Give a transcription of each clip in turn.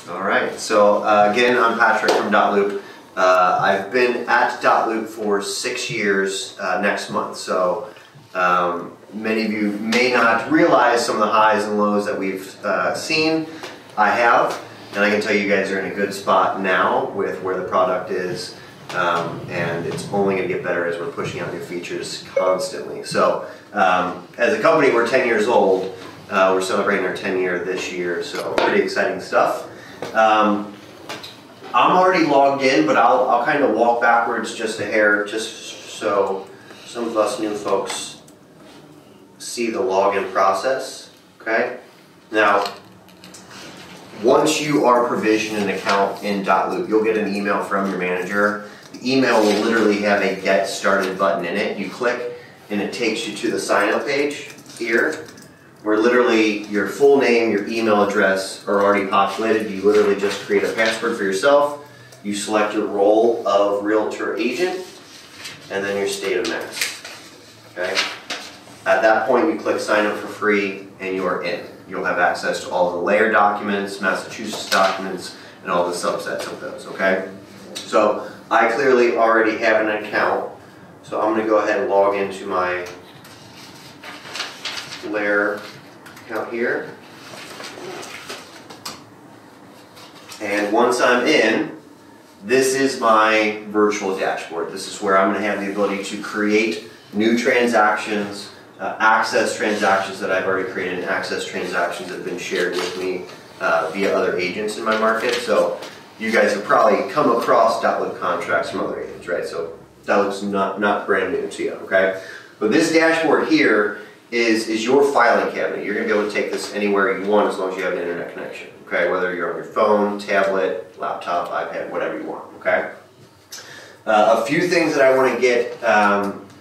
All right, so again, I'm Patrick from Dotloop. I've been at Dotloop for 6 years next month, so many of you may not realize some of the highs and lows that we've seen. I have, and I can tell you guys are in a good spot now with where the product is, and it's only going to get better as we're pushing out new features constantly. So as a company, we're 10 years old. We're celebrating our 10th year this year, so pretty exciting stuff. I'm already logged in, but I'll kind of walk backwards just a hair, just so some of us new folks see the login process. Okay. Now, once you are provisioned an account in Dotloop, you'll get an email from your manager. The email will literally have a Get Started button in it. You click, and it takes you to the sign up page here, where literally your full name, your email address are already populated. You literally just create a password for yourself. You select your role of realtor agent, and then your state of Mass. Okay. At that point, you click sign up for free, and you are in. You'll have access to all the LAER documents, Massachusetts documents, and all the subsets of those. Okay. So I clearly already have an account, so I'm going to go ahead and log into my LAER account here. And once I'm in, this is my virtual dashboard. This is where I'm going to have the ability to create new transactions, access transactions that I've already created, and access transactions that have been shared with me via other agents in my market. So you guys have probably come across Dotloop contracts from other agents, right? So Dotloop's not brand new to you, okay? But this dashboard here is your filing cabinet. You're going to be able to take this anywhere you want as long as you have an internet connection, okay? Whether you're on your phone, tablet, laptop, iPad, whatever you want, okay? A few things that I want to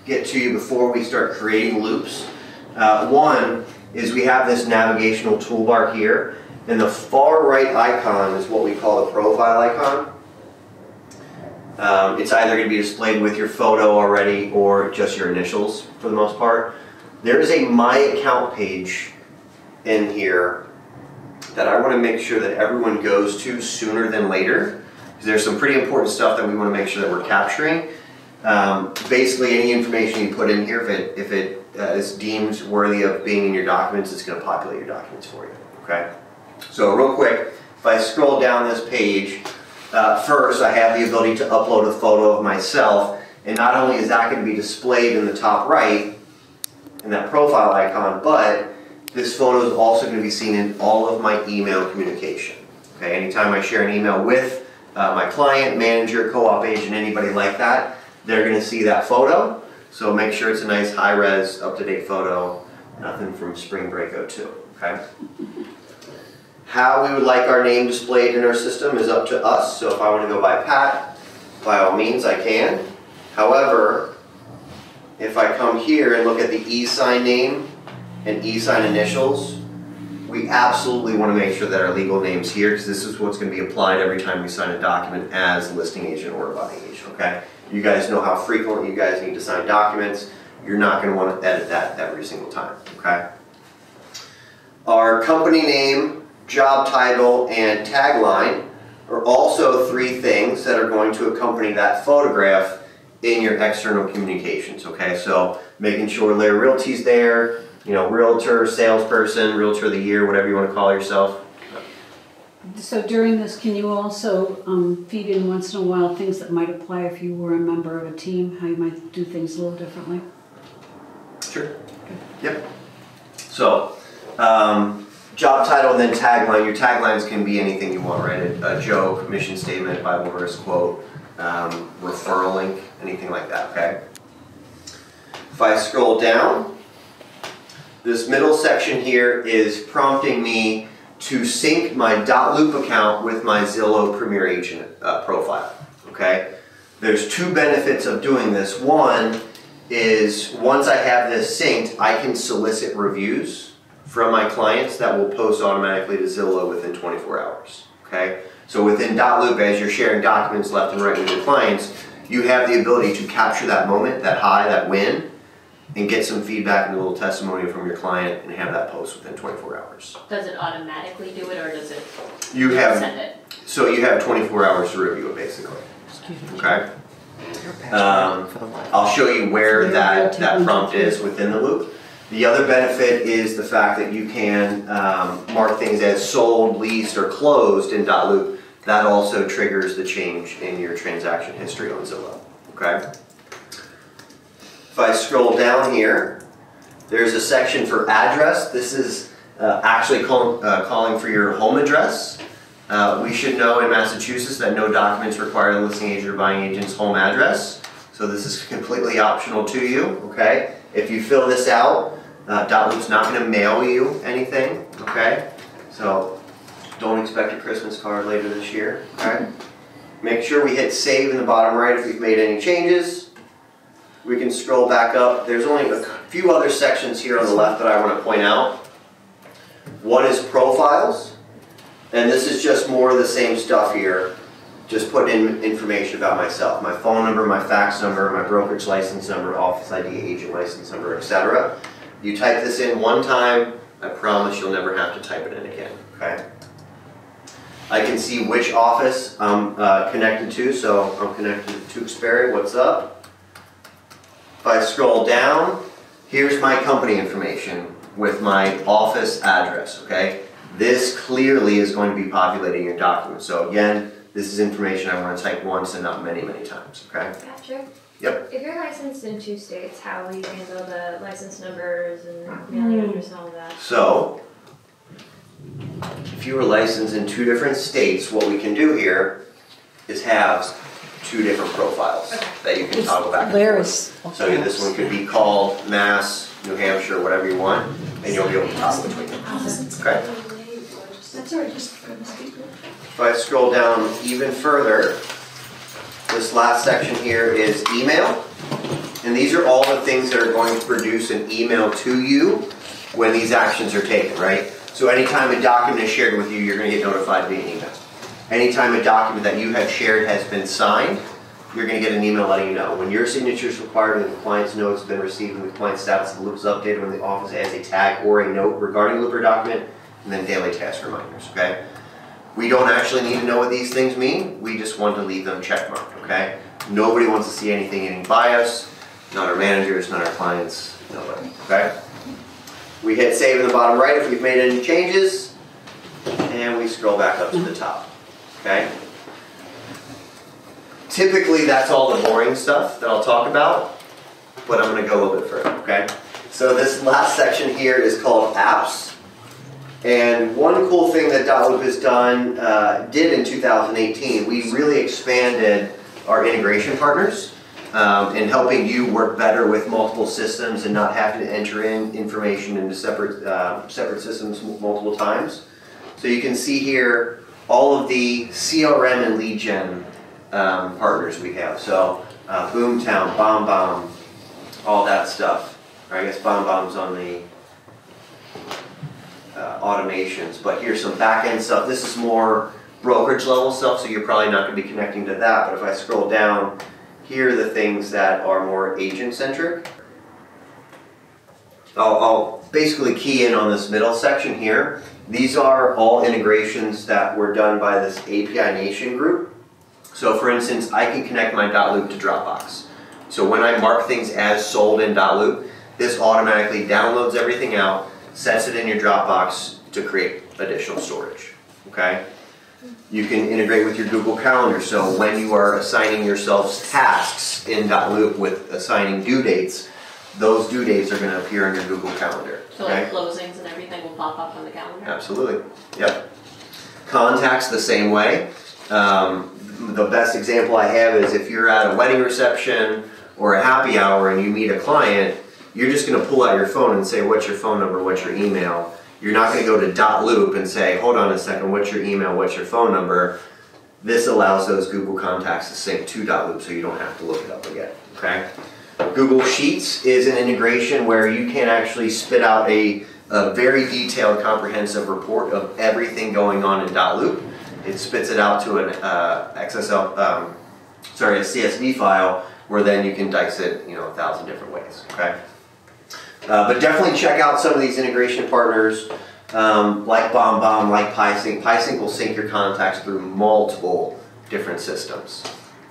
get to you before we start creating loops. One is we have this navigational toolbar here, and the far right icon is what we call the profile icon. It's either going to be displayed with your photo already or just your initials for the most part. There is a My Account page in here that I want to make sure that everyone goes to sooner than later, because there's some pretty important stuff that we want to make sure that we're capturing. Basically, any information you put in here, if it is deemed worthy of being in your documents, it's going to populate your documents for you. Okay. So real quick, if I scroll down this page, first I have the ability to upload a photo of myself, and not only is that going to be displayed in the top right, in that profile icon, but this photo is also going to be seen in all of my email communication. Okay, anytime I share an email with my client, manager, co-op agent, anybody like that, they're going to see that photo. So make sure it's a nice high-res, up-to-date photo, nothing from Spring Break 02. Okay. How we would like our name displayed in our system is up to us. So if I want to go by Pat, by all means I can. However, if I come here and look at the e-sign name and e-sign initials, we absolutely want to make sure that our legal name's here, because this is what's going to be applied every time we sign a document as a listing agent or a buying agent, okay? You guys know how frequently you guys need to sign documents. You're not going to want to edit that every single time, okay? Our company name, job title, and tagline are also three things that are going to accompany that photograph in your external communications, okay? So making sure LAER Realty's there, you know, realtor, salesperson, realtor of the year, whatever you want to call yourself. So during this, can you also feed in once in a while things that might apply if you were a member of a team, how you might do things a little differently? Sure. Okay. Yep. So, job title and then tagline. Your taglines can be anything you want, right? A joke, mission statement, Bible verse, quote, referral link, anything like that, okay? If I scroll down, this middle section here is prompting me to sync my Dotloop account with my Zillow Premier Agent profile, okay? There's two benefits of doing this. One is once I have this synced, I can solicit reviews from my clients that will post automatically to Zillow within 24 hours, okay? So within Dotloop, as you're sharing documents left and right with your clients, you have the ability to capture that moment, that high, that win, and get some feedback and a little testimonial from your client and have that post within 24 hours. Does it automatically do it, or does it send it? So you have 24 hours to review it, basically. Okay? I'll show you where that prompt is within the loop. The other benefit is the fact that you can mark things as sold, leased, or closed in .loop. That also triggers the change in your transaction history on Zillow. Okay? If I scroll down here, there's a section for address. This is actually calling for your home address. We should know in Massachusetts that no documents require the listing agent or buying agent's home address. So this is completely optional to you, okay? If you fill this out, .loop's not going to mail you anything, okay? So don't expect a Christmas card later this year, okay? Make sure we hit save in the bottom right if we've made any changes. We can scroll back up. There's only a few other sections here on the left that I want to point out. One is profiles, and this is just more of the same stuff here. Just put in information about myself, my phone number, my fax number, my brokerage license number, office ID, agent license number, etc. You type this in one time, I promise you'll never have to type it in again, okay? I can see which office I'm connected to, so I'm connected to Tewksbury. What's up? If I scroll down, here's my company information with my office address, okay? This clearly is going to be populating your document. So again, this is information I want to type once and not many, many times, okay? Gotcha. Yep. If you're licensed in 2 states, how will you handle the license numbers and mailing address and all of that? So, if you were licensed in 2 different states, what we can do here is have 2 different profiles that you can toggle back and forth. So this one could be called Mass, New Hampshire, whatever you want, and you'll be able to toggle between them. Okay? That's all right, just go to speaker. If I scroll down even further, this last section here is email. And these are all the things that are going to produce an email to you when these actions are taken, right? So anytime a document is shared with you, you're going to get notified via email. Anytime a document that you have shared has been signed, you're going to get an email letting you know. When your signature is required and the client's note has been received and the client's status of the loop is updated when the office adds a tag or a note regarding the loop or document, and then daily task reminders, okay? We don't actually need to know what these things mean. We just want to leave them checkmarked, okay? Nobody wants to see anything getting by us, not our managers, not our clients, nobody, okay? We hit save in the bottom right if we've made any changes, and we scroll back up to the top, okay? Typically, that's all the boring stuff that I'll talk about, but I'm going to go a little bit further, okay? So this last section here is called apps. And one cool thing that .loop has did in 2018, we really expanded our integration partners in helping you work better with multiple systems and not having to enter in information into separate systems multiple times. So you can see here all of the CRM and lead gen partners we have. So Boomtown, BombBomb, all that stuff. Or I guess BombBomb's on the automations, but here's some back-end stuff. This is more brokerage level stuff, so you're probably not going to be connecting to that, but if I scroll down, here are the things that are more agent-centric. I'll basically key in on this middle section here. These are all integrations that were done by this API Nation group. So for instance, I can connect my .loop to Dropbox. So when I mark things as sold in .loop, this automatically downloads everything out, sets it in your Dropbox to create additional storage, okay? You can integrate with your Google Calendar, so when you are assigning yourselves tasks in .loop with assigning due dates, those due dates are going to appear in your Google Calendar. So like closings and everything will pop up on the calendar? Absolutely, yep. Contacts the same way. The best example I have is if you're at a wedding reception or a happy hour and you meet a client, you're just going to pull out your phone and say, what's your phone number, what's your email? You're not going to go to .loop and say, hold on a second, what's your email, what's your phone number? This allows those Google contacts to sync to .loop so you don't have to look it up again, okay? Google Sheets is an integration where you can actually spit out a very detailed, comprehensive report of everything going on in .loop. It spits it out to an a CSV file where then you can dice it, 1,000 different ways, okay? But definitely check out some of these integration partners like BombBomb, like PieSync. PieSync will sync your contacts through multiple different systems.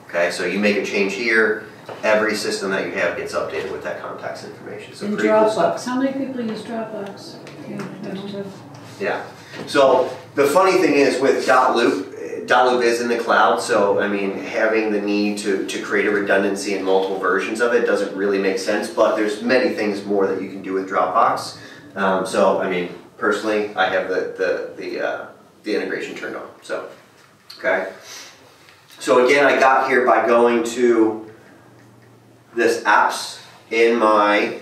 Okay, so you make a change here, every system that you have gets updated with that contacts information. So And pretty cool Dropbox, stuff. how many people use Dropbox? Yeah. So the funny thing is with .loop is in the cloud, so I mean having the need to create a redundancy in multiple versions of it doesn't really make sense, but there's many things more that you can do with Dropbox. So I mean personally I have the integration turned on. So okay. So again I got here by going to this apps in my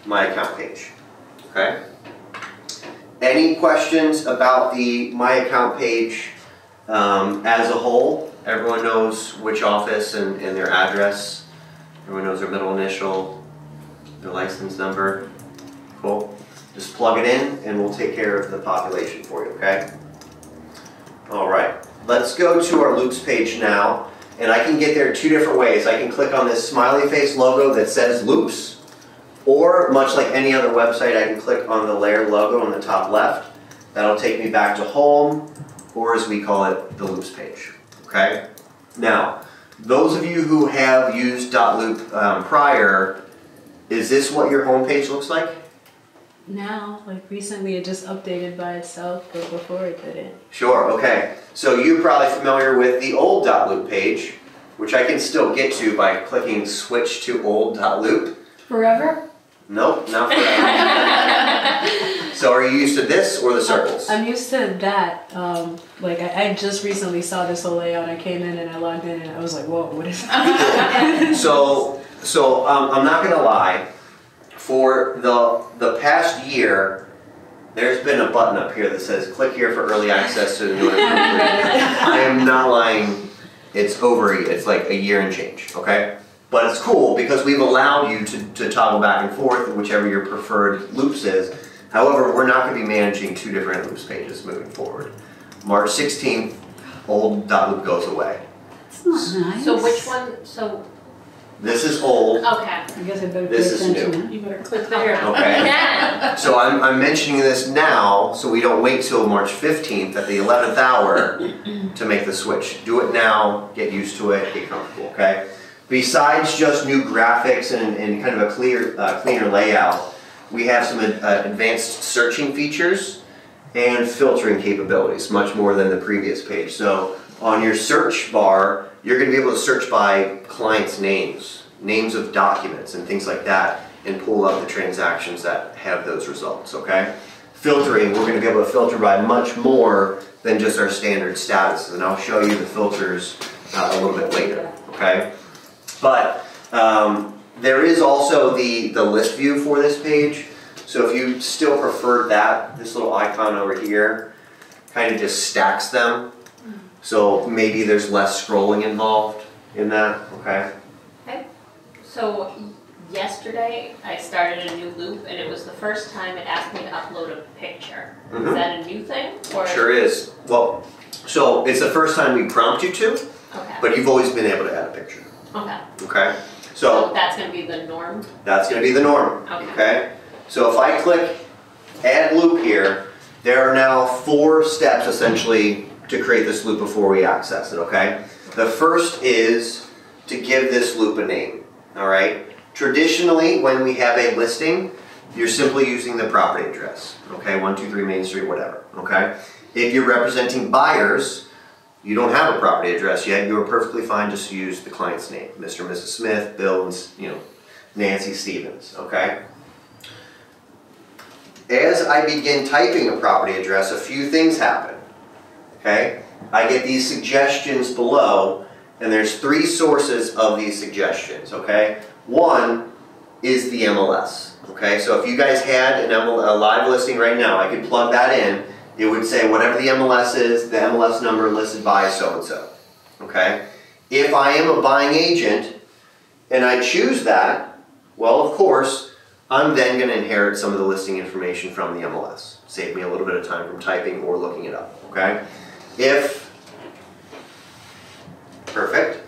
account page. Okay. Any questions about the My Account page as a whole? Everyone knows which office and their address. Everyone knows their middle initial, their license number. Cool. Just plug it in and we'll take care of the population for you, okay? All right. Let's go to our Loops page now. And I can get there two different ways. I can click on this smiley face logo that says Loops. Or, much like any other website, I can click on the LAER logo on the top left. That'll take me back to home, or as we call it, the Loops page. Okay? Now, those of you who have used .loop prior, is this what your home page looks like? Now, like recently it just updated by itself, but before it didn't. Sure, okay. So you're probably familiar with the old .loop page, which I can still get to by clicking switch to old .loop. Forever? Nope, not forever. So are you used to this or the circles? I'm used to that. Like I just recently saw this whole layout. I came in and I logged in and I was like, whoa, what is that? So I'm not gonna lie. For the past year, there's been a button up here that says click here for early access to the notification. I am not lying. It's it's like a year and change. Okay. But it's cool because we've allowed you to toggle back and forth, whichever your preferred Loops is. However, we're not going to be managing two different Loops pages moving forward. March 16th, old .loop goes away. It's not nice. So which one, so, This is old. okay. I guess I better pay This is attention new. now. You better click there. Okay. Yeah. So I'm mentioning this now so we don't wait till March 15th at the 11th hour to make the switch. Do it now, get used to it, get comfortable, okay? Besides just new graphics and kind of a cleaner layout, we have some advanced searching features and filtering capabilities, much more than the previous page. So on your search bar, you're going to be able to search by clients' names of documents and things like that, and pull up the transactions that have those results, okay? Filtering, we're going to be able to filter by much more than just our standard statuses, and I'll show you the filters a little bit later, okay? But there is also the list view for this page. So if you still prefer that, this little icon over here kind of just stacks them. So maybe there's less scrolling involved in that, okay? Okay. So yesterday I started a new loop and it was the first time it asked me to upload a picture. Mhm. Is that a new thing? Or Sure is. Well, so it's the first time we prompt you to, Okay. but you've always been able to add a picture. Okay. Okay? So So that's gonna be the norm? that's going to be the norm. Okay. Okay? So if I click add loop here, there are now 4 steps essentially to create this loop before we access it, okay? The first is to give this loop a name, all right? Traditionally, when we have a listing, you're simply using the property address, okay? 123 Main Street, whatever, okay? If you're representing buyers, you don't have a property address yet, you're perfectly fine just to use the client's name, Mr. and Mrs. Smith, Bill, and Nancy Stevens, okay? As I begin typing a property address, a few things happen, okay? I get these suggestions below, and there's 3 sources of these suggestions, okay? One is the MLS, okay? So if you guys had a live listing right now, I could plug that in. It would say whatever the MLS is, the MLS number listed by so-and-so, okay? If I am a buying agent and I choose that, well, of course, I'm then going to inherit some of the listing information from the MLS. Save me a little bit of time from typing or looking it up, okay? Perfect.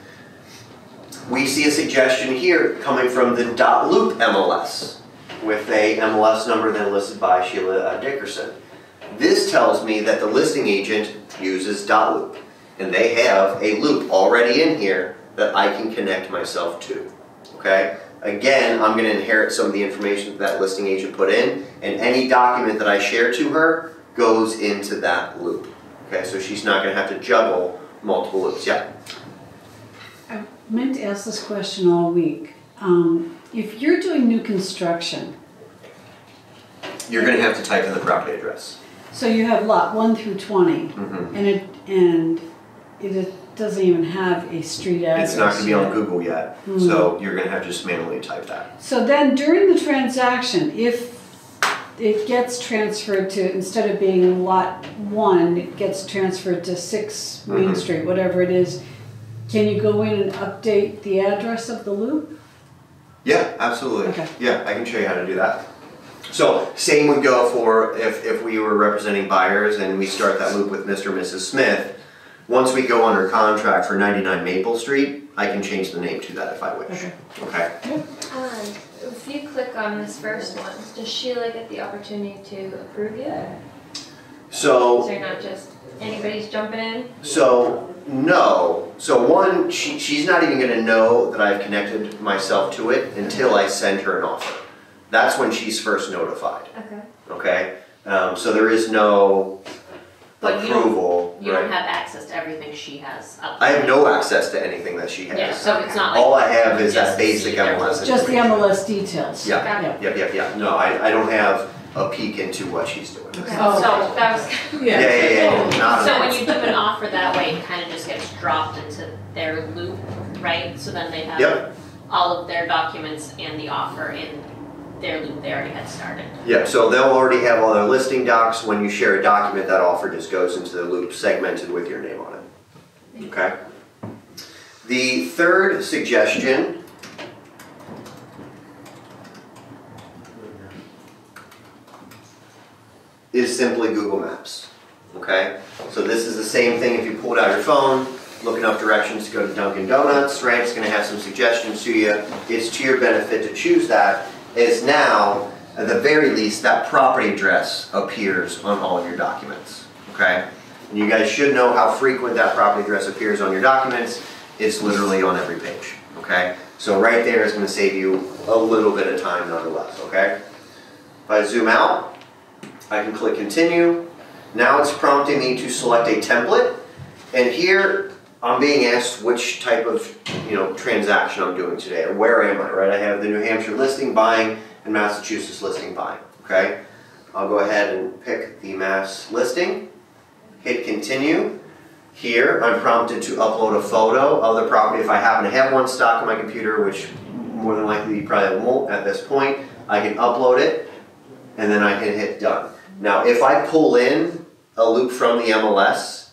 We see a suggestion here coming from the .loop MLS with a MLS number then listed by Sheila Dickerson. This tells me that the listing agent uses .loop, and they have a loop already in here that I can connect myself to. Okay? Again, I'm going to inherit some of the information that listing agent put in, and any document that I share to her goes into that loop. Okay, so she's not going to have to juggle multiple loops. Yeah? I meant to ask this question all week. If you're doing new construction, You're going to have to type in the property address. so you have lot 1 through 20, Mm-hmm. and it doesn't even have a street address. It's not going to be on yet. Google yet, so you're going to have to just manually type that. So then during the transaction, if it gets transferred to, instead of being lot 1, it gets transferred to 6 Main Mhm. Street, whatever it is, can you go in and update the address of the loop? Yeah, absolutely. Okay. Yeah, I can show you how to do that. So same would go for if we were representing buyers and we start that loop with Mr. and Mrs. Smith. Once we go under contract for 99 Maple Street, I can change the name to that if I wish. Okay. Okay. If you click on this first one, does Sheila get the opportunity to approve you? So So you're not just anybody's jumping in? no. So one, she's not even going to know that I've connected myself to it until I send her an offer. That's when she's first notified. Okay. Okay. So there is no But you don't- approval. You right? don't have access to everything she has up I there. have no access to anything that she has. Yeah, so it's not like. All I have is just that basic see their- MLS. Just the information. MLS details? Yeah. Got it. Yeah. No, I don't have a peek into what she's doing. Okay. Oh. So that was. Yeah. Not So when you do an offer that way, it kind of just gets dropped into their loop, right? So then they have Yep. all of their documents and the offer in their loop they already had started. Yeah, so they'll already have all their listing docs. When you share a document, that offer just goes into the loop segmented with your name on it. Okay? The third suggestion is simply Google Maps. Okay? So this is the same thing if you pulled out your phone, looking up directions to go to Dunkin' Donuts, right? It's going to have some suggestions to you. It's to your benefit to choose that. Is now, at the very least, that property address appears on all of your documents. Okay? And you guys should know how frequent that property address appears on your documents. It's literally on every page. Okay? So right there is going to save you a little bit of time nonetheless. Okay? If I zoom out, I can click continue. Now it's prompting me to select a template. And here I'm being asked which type of transaction I'm doing today, or where am I, right? I have the New Hampshire listing buying and Massachusetts listing buying, okay? I'll go ahead and pick the Mass listing, hit continue. Here I'm prompted to upload a photo of the property if I happen to have one stock on my computer, which more than likely you probably won't at this point. I can upload it and then I can hit done. Now if I pull in a loop from the MLS,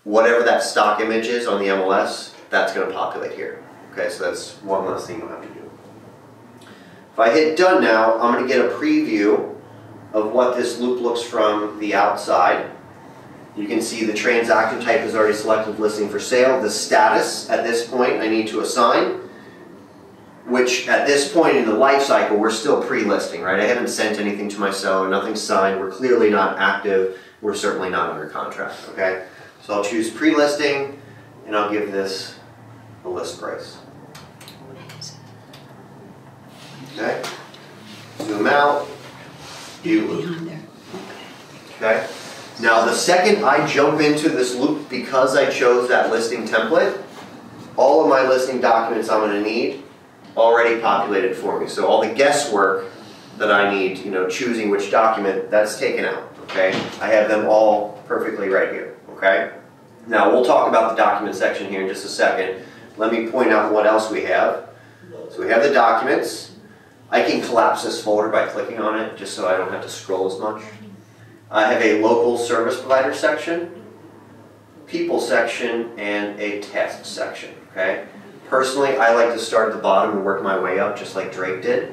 whatever that stock image is on the MLS, that's going to populate here. Okay, so that's one less thing you'll have to do. If I hit done now, I'm going to get a preview of what this loop looks from the outside. You can see the transaction type is already selected, listing for sale. The status at this point I need to assign, which at this point in the life cycle we're still pre-listing, right? I haven't sent anything to my seller, nothing's signed, we're clearly not active, we're certainly not under contract, okay? So I'll choose pre-listing, and I'll give this a list price. Okay. Zoom out. View loop. Behind there. Okay. Now the second I jump into this loop, because I chose that listing template, all of my listing documents I'm going to need already populated for me. So all the guesswork that I need, choosing which document, that's taken out. Okay. I have them all perfectly right here. Okay? Now we'll talk about the document section here in just a second. Let me point out what else we have. So we have the documents. I can collapse this folder by clicking on it just so I don't have to scroll as much. I have a local service provider section, people section, and a task section. Okay? Personally, I like to start at the bottom and work my way up just like Drake did.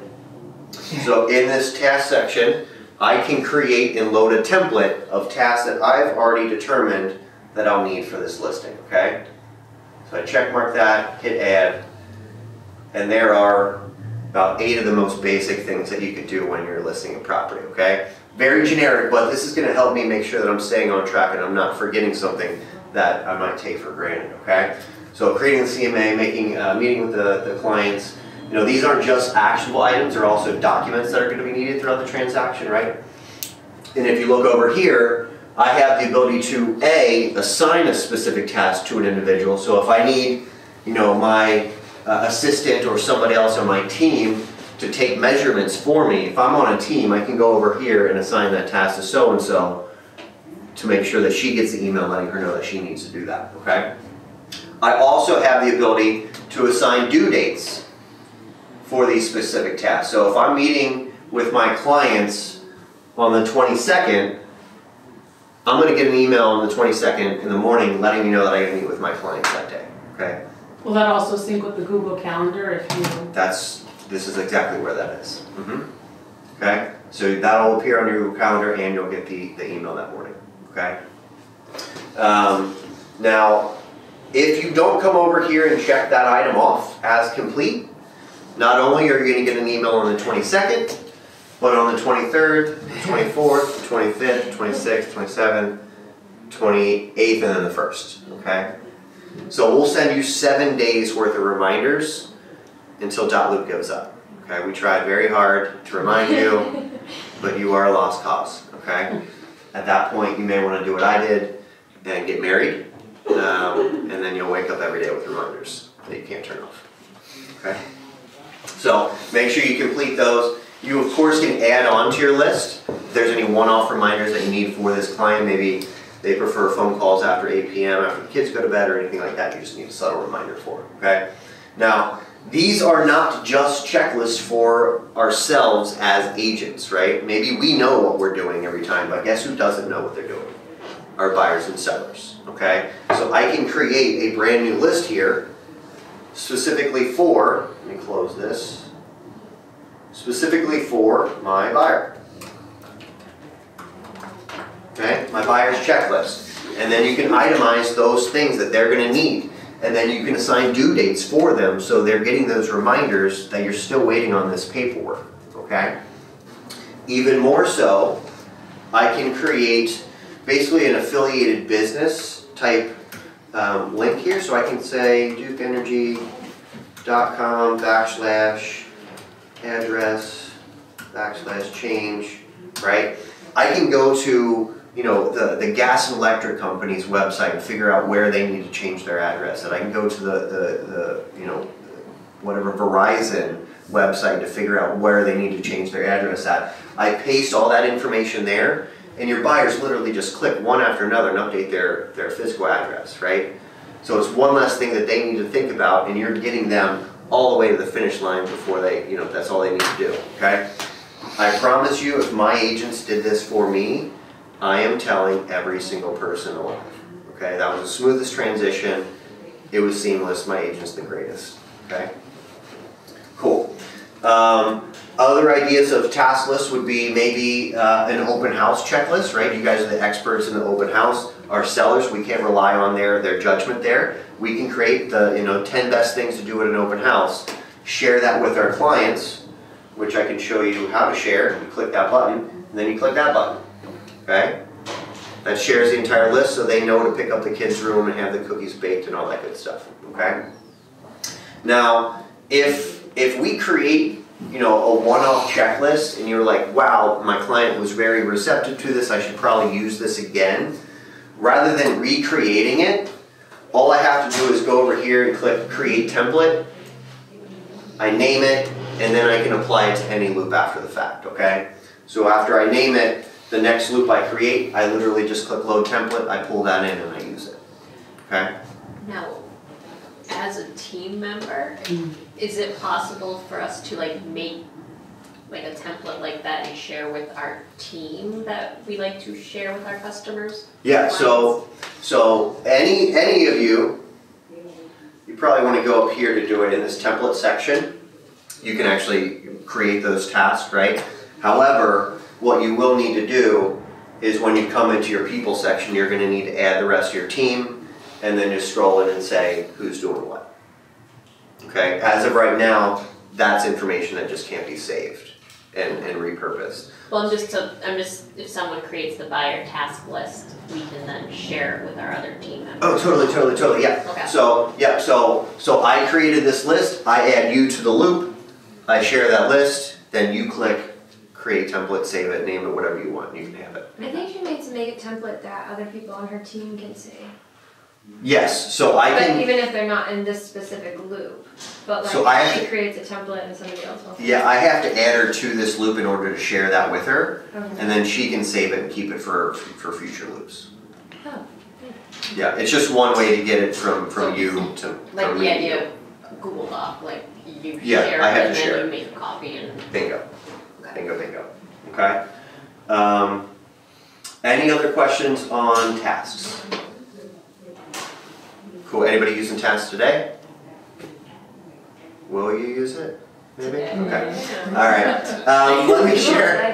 So in this task section, I can create and load a template of tasks that I've already determined that I'll need for this listing, okay? So I check mark that, hit add, And there are about 8 of the most basic things that you could do when you're listing a property, okay? Very generic, but this is gonna help me make sure that I'm staying on track and I'm not forgetting something that I might take for granted, okay? So creating the CMA, meeting with the clients, you know, these aren't just actionable items, they're also documents that are gonna be needed throughout the transaction, right? And if you look over here, I have the ability to assign a specific task to an individual. So if I need, you know, my assistant or somebody else on my team to take measurements for me, if I'm on a team, I can go over here and assign that task to so-and-so to make sure that she gets the email letting her know that she needs to do that, okay? I also have the ability to assign due dates for these specific tasks. So if I'm meeting with my clients on the 22nd, I'm going to get an email on the 22nd in the morning letting me know that I got to meet with my clients that day, okay? Will that also sync with the Google Calendar if you... This is exactly where that is. Okay? So that'll appear on your Google Calendar and you'll get the email that morning, okay? Now, if you don't come over here and check that item off as complete, not only are you going to get an email on the 22nd, but on the 23rd, the 24th, the 25th, 26th, 27th, 28th, and then the 1st, okay? So we'll send you 7 days worth of reminders until .loop gives up, okay? We tried very hard to remind you, but you are a lost cause, okay? At that point, you may want to do what I did and get married, and then you'll wake up every day with reminders that you can't turn off, okay? So make sure you complete those. You, of course, can add on to your list. If there's any one-off reminders that you need for this client, maybe they prefer phone calls after 8 p.m., after the kids go to bed or anything like that, you just need a subtle reminder for it, okay? Now, these are not just checklists for ourselves as agents, right? Maybe we know what we're doing every time, but guess who doesn't know what they're doing? Our buyers and sellers, okay? So I can create a brand new list here specifically for, let me close this, specifically for my buyer. Okay, my buyer's checklist. And then you can itemize those things that they're going to need. And then you can assign due dates for them so they're getting those reminders that you're still waiting on this paperwork. Okay? Even more so, I can create basically an affiliated business type link here. So I can say dukeenergy.com/address/change, right? I can go to, you know, the gas and electric company's website and figure out where they need to change their address. And I can go to the you know, whatever Verizon website to figure out where they need to change their address at. I paste all that information there, and your buyers literally just click one after another and update their physical address, right? So it's one less thing that they need to think about, and you're getting them all the way to the finish line before they, you know, that's all they need to do, okay? I promise you, if my agents did this for me, I am telling every single person alive. Okay, that was the smoothest transition. It was seamless. My agent's the greatest. Okay, cool. Other ideas of task lists would be maybe an open house checklist, right? You guys are the experts in the open house. Our sellers, we can't rely on their judgment there. We can create the 10 best things to do at an open house. Share that with our clients, which I can show you how to share. You click that button, and then you click that button. Okay? That shares the entire list so they know to pick up the kids' room and have the cookies baked and all that good stuff. Okay? Now, if we create, you know, a one-off checklist and you're like, wow, my client was very receptive to this, I should probably use this again, rather than recreating it, all I have to do is go over here and click Create Template. I name it, and then I can apply it to any loop after the fact, okay? So after I name it, the next loop I create, I literally just click Load Template, I pull that in, and I use it, okay? Now, as a team member, is it possible for us to make like a template like that and share with our team that we like to share with our customers? Yeah, so any of you probably want to go up here to do it in this template section. You can actually create those tasks, right? However, what you will need to do is when you come into your people section, you're going to need to add the rest of your team and then just scroll in and say who's doing what. Okay, as of right now, that's information that just can't be saved and repurposed. Well, I'm just, if someone creates the buyer task list, we can then share it with our other team members. Oh, totally, yeah. Okay. So I created this list, I add you to the loop, I share that list, then you click create template, save it, name it, whatever you want, you can have it. I think she needs to make a template that other people on her team can see. Yes, so I But can, even if they're not in this specific loop, but like So I have she to- creates a template and somebody else wants to. yeah, I have to add her to this loop in order to share that with her, Okay. and then she can save it and keep it for future loops. Oh. Yeah, it's just one way to get it from So, you to Like from the me. idea of Google Doc, like you Yeah, share I it have and to then share you make a copy and. Bingo. Bingo. Okay. Any other questions on tasks? Cool. Anybody using tasks today? Will you use it? Maybe. Okay. All right.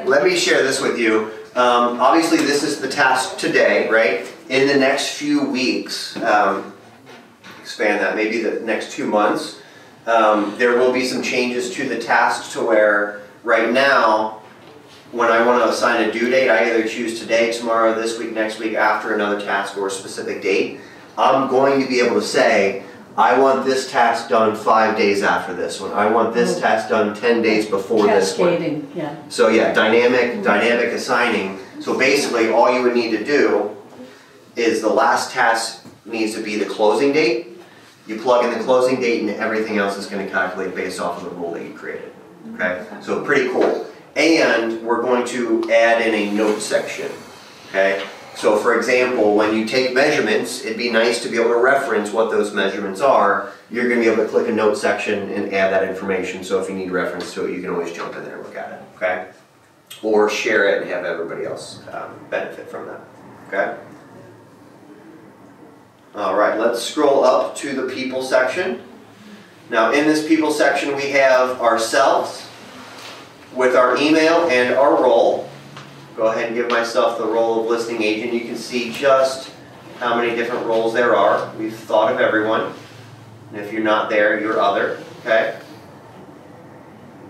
Let me share this with you. Obviously, this is the task today, right? In the next few weeks, expand that. Maybe the next 2 months, there will be some changes to the task to where right now, when I want to assign a due date, I either choose today, tomorrow, this week, next week, after another task or a specific date. I'm going to be able to say, I want this task done 5 days after this one. I want this task done 10 days before this one. Cascading, yeah. So yeah, dynamic assigning. So basically, all you would need to do is the last task needs to be the closing date. You plug in the closing date and everything else is going to calculate based off of the rule that you created. Okay, so pretty cool. And we're going to add in a note section. Okay, so for example, when you take measurements, it'd be nice to be able to reference what those measurements are. You're going to be able to click a note section and add that information. So if you need reference to it, you can always jump in there and look at it. Okay, or share it and have everybody else benefit from that. Okay. All right, let's scroll up to the people section. Now in this people section we have ourselves with our email and our role. Go ahead and give myself the role of listing agent. You can see just how many different roles there are. We've thought of everyone. And if you're not there, you're other. Okay?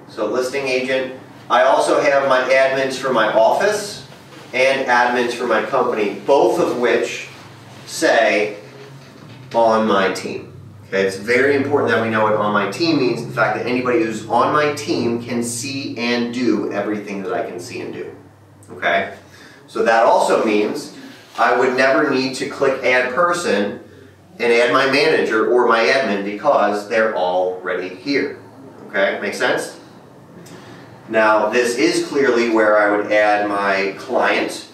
So listing agent. I also have my admins for my office and admins for my company, both of which say on my team. Okay, it's very important that we know what on my team means. The fact that anybody who's on my team can see and do everything that I can see and do. Okay, so that also means I would never need to click add person and add my manager or my admin because they're already here. Okay, make sense? Now this is clearly where I would add my client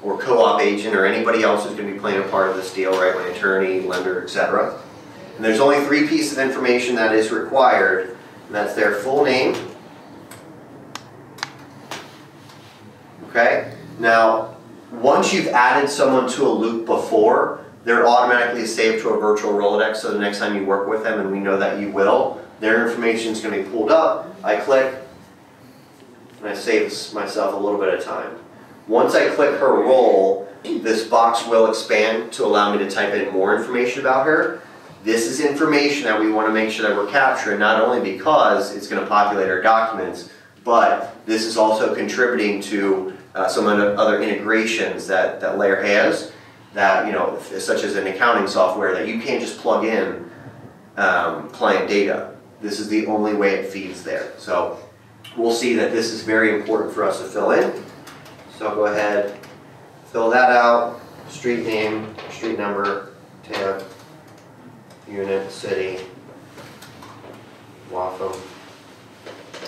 or co-op agent or anybody else who's going to be playing a part of this deal, right? My attorney, lender, etc. And there's only 3 pieces of information that is required, and that's their full name. Okay? Now, once you've added someone to a loop before, they're automatically saved to a virtual Rolodex, so the next time you work with them, and we know that you will, their information is going to be pulled up. I click, and I save myself a little bit of time. Once I click her role, this box will expand to allow me to type in more information about her. This is information that we want to make sure that we're capturing, not only because it's going to populate our documents, but this is also contributing to some of the other integrations that LAER has, that, you know, such as an accounting software that you can't just plug in client data. This is the only way it feeds there. So we'll see that this is very important for us to fill in. So go ahead, fill that out, street name, street number, tab, unit, city, Waltham.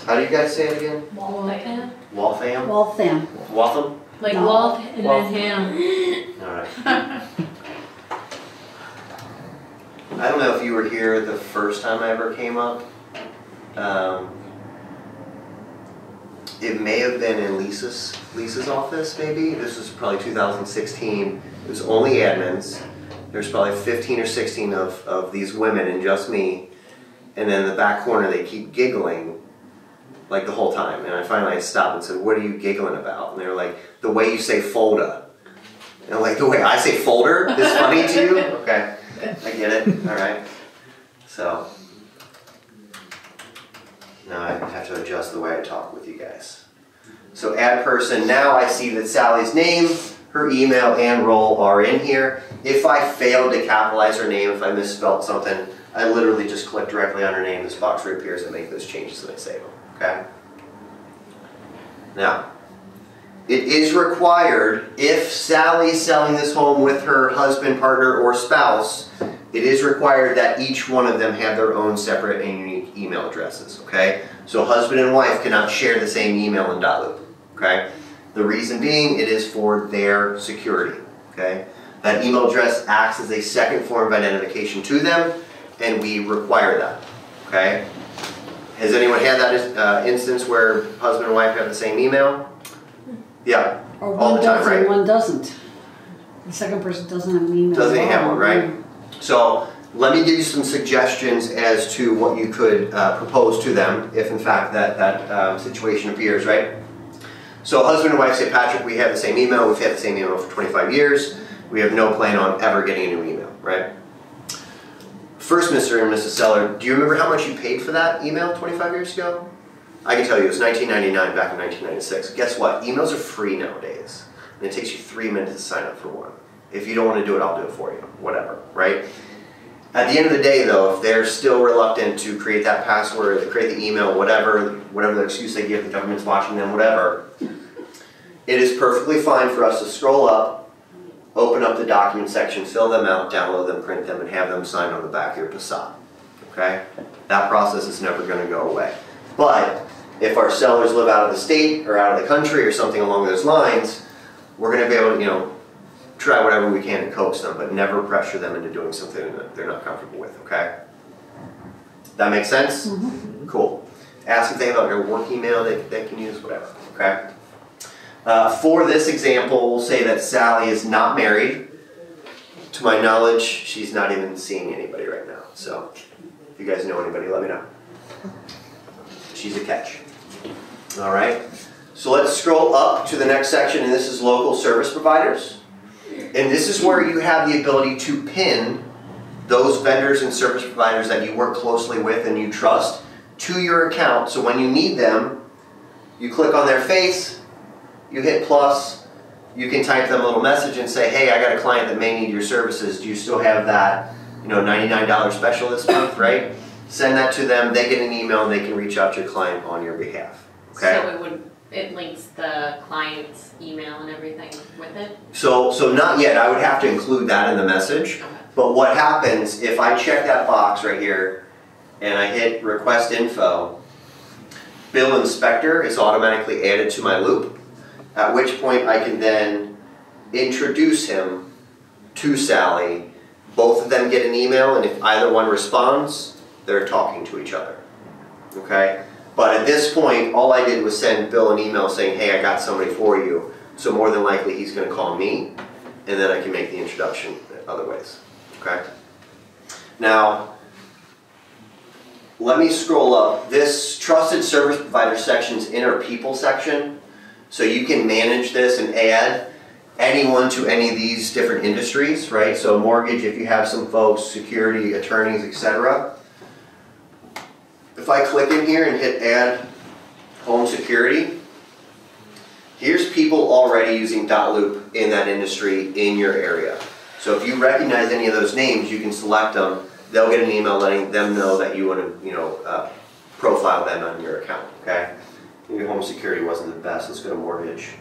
How do you guys say it again? Waltham? Waltham? Waltham. Waltham? Like No. Walt and then Ham. Alright. I don't know if you were here the first time I ever came up. It may have been in Lisa's office, maybe. This was probably 2016. It was only admins. There's probably 15 or 16 of these women and just me. And then in the back corner, they keep giggling like the whole time. And I finally stopped and said, "What are you giggling about?" And they were like, "The way you say folder." And I'm like, "The way I say folder is funny to you?" Okay, I get it. All right. So, Now I have to adjust the way I talk with you guys. So add person, now I see that Sally's name, her email, and role are in here. If I failed to capitalize her name, if I misspelled something, I literally just click directly on her name, this box reappears, and make those changes and I save them, okay? Now, it is required, if Sally's selling this home with her husband, partner, or spouse, it is required that each one of them have their own separate and unique email addresses, okay? So husband and wife cannot share the same email in .loop, okay? The reason being, it is for their security, okay? That email address acts as a second form of identification to them, and we require that, okay? Has anyone had that instance where husband and wife have the same email? Yeah, Or all one the time, does right? and one doesn't. The second person doesn't have an email. Doesn't at have all. one, right? So let me give you some suggestions as to what you could propose to them if in fact that situation appears, right? So husband and wife say, Patrick, we have the same email, we've had the same email for 25 years, we have no plan on ever getting a new email, right? First, Mr. and Mrs. Seller, do you remember how much you paid for that email 25 years ago? I can tell you, it was $19.99 back in 1996. Guess what? Emails are free nowadays. And it takes you 3 minutes to sign up for one. If you don't want to do it, I'll do it for you. Whatever, right? At the end of the day, though, if they're still reluctant to create that password, create the email, whatever the excuse they give, the government's watching them, whatever, it is perfectly fine for us to scroll up, open up the document section, fill them out, download them, print them, and have them signed on the back of your Brossart. Okay? That process is never going to go away. But if our sellers live out of the state or out of the country or something along those lines, we're going to be able to, try whatever we can to coax them, but never pressure them into doing something that they're not comfortable with, okay? That makes sense? Mm-hmm. Cool. Ask if they have a work email they can use, whatever, okay? For this example, we'll say that Sally is not married. To my knowledge, she's not even seeing anybody right now. So if you guys know anybody, let me know. She's a catch. All right. So let's scroll up to the next section, and this is local service providers. And this is where you have the ability to pin those vendors and service providers that you work closely with and you trust to your account. So when you need them, you click on their face, you hit plus, you can type them a little message and say, hey, I got a client that may need your services. Do you still have that, $99 special this month, right? Send that to them, they get an email, and they can reach out to your client on your behalf. Okay? So it links the client's email and everything with it? So not yet. I would have to include that in the message. Okay. But what happens if I check that box right here and I hit request info, bill inspector is automatically added to my loop, at which point I can then introduce him to Sally. Both of them get an email, and if either one responds, they're talking to each other. Okay? But at this point, all I did was send Bill an email saying, hey, I got somebody for you. So more than likely, he's going to call me, and then I can make the introduction other ways. Okay? Now, let me scroll up. This trusted service provider section's in our people section. So you can manage this and add anyone to any of these different industries, right? So mortgage, if you have some folks, security, attorneys, etc. If I click in here and hit add home security, here's people already using .loop in that industry in your area. So if you recognize any of those names, you can select them. They'll get an email letting them know that you want to, profile them on your account. Okay. Maybe home security wasn't the best. Let's go to mortgage.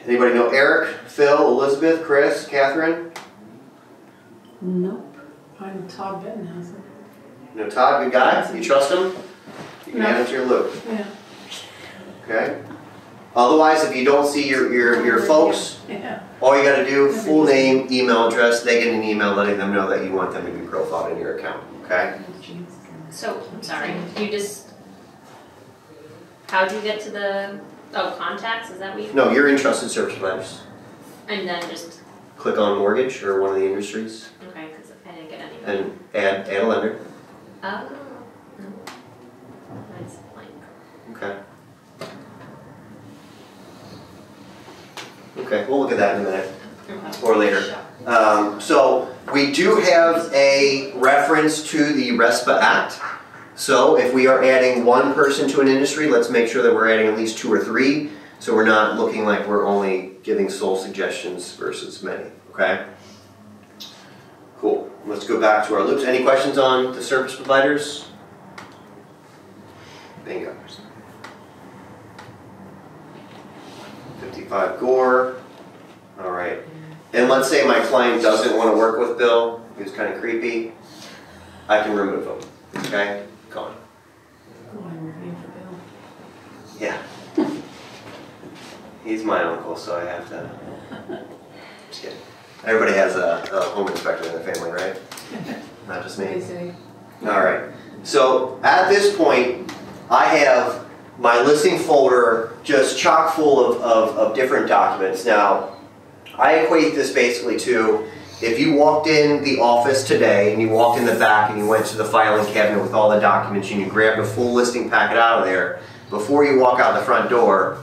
Anybody know Eric, Phil, Elizabeth, Chris, Catherine? Nope. I know Todd Benton has it. You know Todd, good guy? You trust him? You can add him to your loop. Yeah. Okay. Otherwise, if you don't see your folks, all you got to do, full name, email address, they get an email letting them know that you want them to be profiled in your account. Okay. So, I'm sorry, how'd you get to the, contacts, is that what you? No, you're in trusted service providers. And then just, Click on mortgage or one of the industries okay, because I didn't get any. and add a lender. Oh, no. That's blank. Okay. Okay, we'll look at that in a minute Okay. or later. So we do have a reference to the RESPA Act. So if we are adding one person to an industry, let's make sure that we're adding at least 2 or 3, so we're not looking like we're only giving sole suggestions versus many, okay? Cool. Let's go back to our loops. Any questions on the service providers? Bingo. 55 Gore. All right. And let's say my client doesn't want to work with Bill. He was kind of creepy. I can remove him. Okay? Gone. Yeah. He's my uncle, so I have to. Just kidding. Everybody has a home inspector in their family, right? Not just me. All right. So at this point, I have my listing folder just chock full of different documents. Now, I equate this basically to if you walked in the office today and you walked in the back and you went to the filing cabinet with all the documents and you grabbed a full listing packet out of there, before you walk out the front door,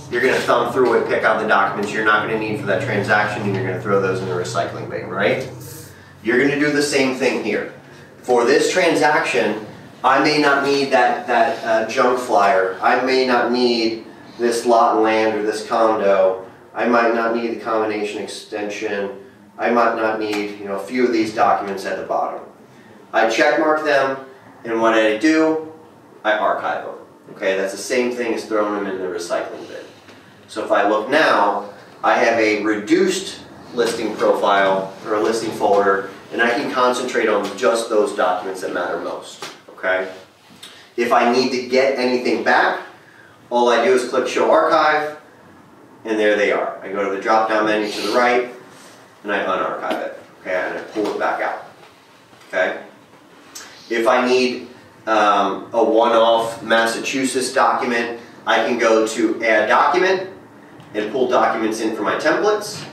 you're going to thumb through it, pick out the documents you're not going to need for that transaction, and you're going to throw those in the recycling bin, right? You're going to do the same thing here. For this transaction, I may not need that junk flyer. I may not need this lot and land or this condo. I might not need the combination extension. I might not need, a few of these documents at the bottom. I check mark them, and what I do, I archive them. Okay, that's the same thing as throwing them in the recycling bin. So if I look now, I have a reduced listing profile or a listing folder, and I can concentrate on just those documents that matter most. Okay? If I need to get anything back, all I do is click Show Archive, and there they are. I go to the drop-down menu to the right, and I unarchive it. Okay, and I pull it back out. Okay? If I need a one-off Massachusetts document, I can go to Add Document and pull documents in for my templates.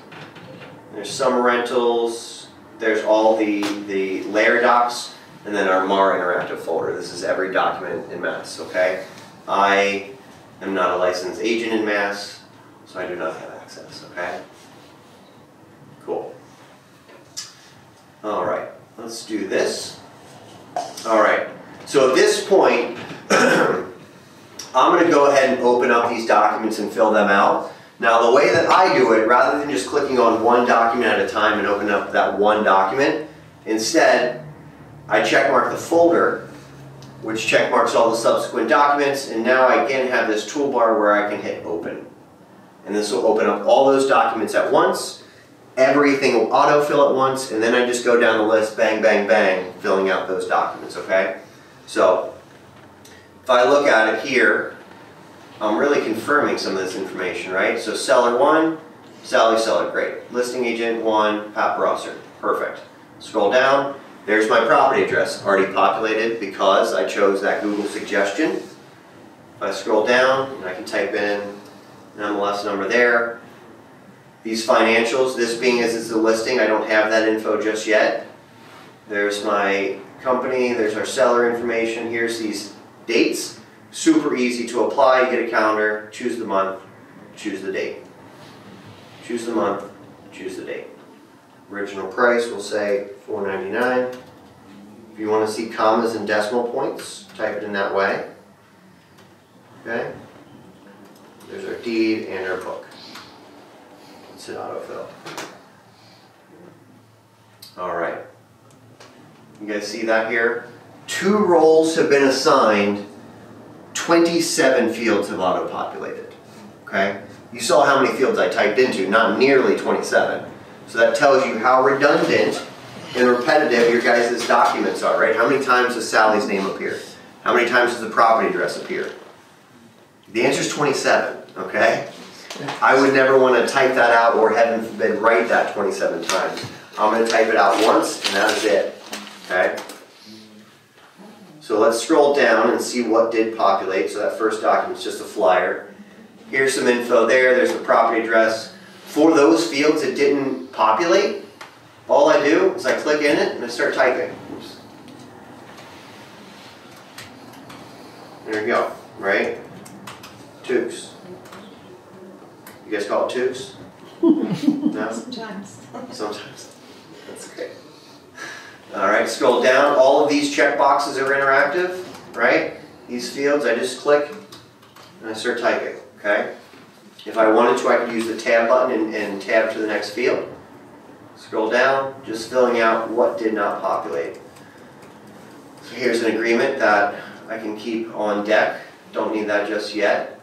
There's summer rentals, there's all the LAER docs, and then our MAR interactive folder. This is every document in Mass, okay? I am not a licensed agent in Mass, so I do not have access, okay? Cool. All right, let's do this. All right, so at this point, I'm going to go ahead and open up these documents and fill them out. Now the way that I do it, rather than just clicking on one document at a time and open up that one document, instead I check mark the folder, which check marks all the subsequent documents, and now I again have this toolbar where I can hit open. And this will open up all those documents at once. Everything will autofill at once, and then I just go down the list, bang, bang, bang, filling out those documents, okay? So if I look at it here, I'm really confirming some of this information, right? So seller 1, Sally Seller, great. Listing agent 1, Pat Brossart, perfect. Scroll down, there's my property address, already populated because I chose that Google suggestion. If I scroll down, and I can type in MLS number there. These financials, this being as it's a listing, I don't have that info just yet. There's my company, there's our seller information, here's these dates. Super easy to apply, you get a calendar, choose the month, choose the date. Choose the month, choose the date. Original price, we'll say $4.99. If you want to see commas and decimal points, type it in that way. Okay? There's our deed and our book. Let's hit autofill. All right. You guys see that here? 2 roles have been assigned. 27 fields have auto-populated, okay? You saw how many fields I typed into, not nearly 27. So that tells you how redundant and repetitive your guys' documents are, right? How many times does Sally's name appear? How many times does the property address appear? The answer is 27, okay? I would never want to type that out or, heaven forbid, write that 27 times. I'm going to type it out once, and that is it, okay? So let's scroll down and see what did populate. So that first document is just a flyer. Here's some info there. There's the property address. For those fields that didn't populate, all I do is I click in it and I start typing. Oops. There you go, right? Toques. You guys call it toques? No? Sometimes. Sometimes. That's great. All right, scroll down. All of these check boxes are interactive. right? These fields, I just click and I start typing, okay? If I wanted to, I could use the tab button and tab to the next field. Scroll down, just filling out what did not populate. So here's an agreement that I can keep on deck. Don't need that just yet.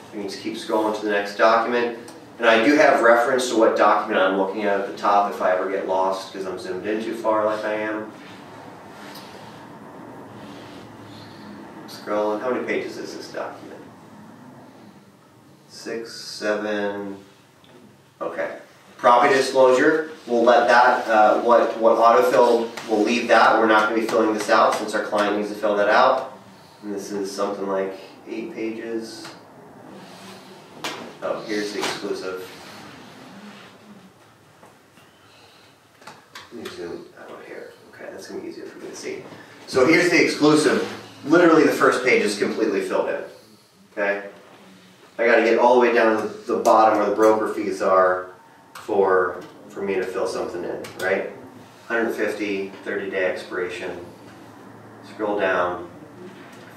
I can just keep scrolling to the next document. And I do have reference to what document I'm looking at the top if I ever get lost because I'm zoomed in too far like I am. Scrolling. How many pages is this document? 6, 7. Okay. Property disclosure, we'll let that, what autofill, we'll leave that. We're not going to be filling this out since our client needs to fill that out. And this is something like 8 pages. Oh, here's the exclusive. Let me zoom out here. Okay, that's going to be easier for me to see. So here's the exclusive. Literally the first page is completely filled in. Okay? I got to get all the way down to the bottom where the broker fees are for me to fill something in, right? 150, 30-day expiration. Scroll down,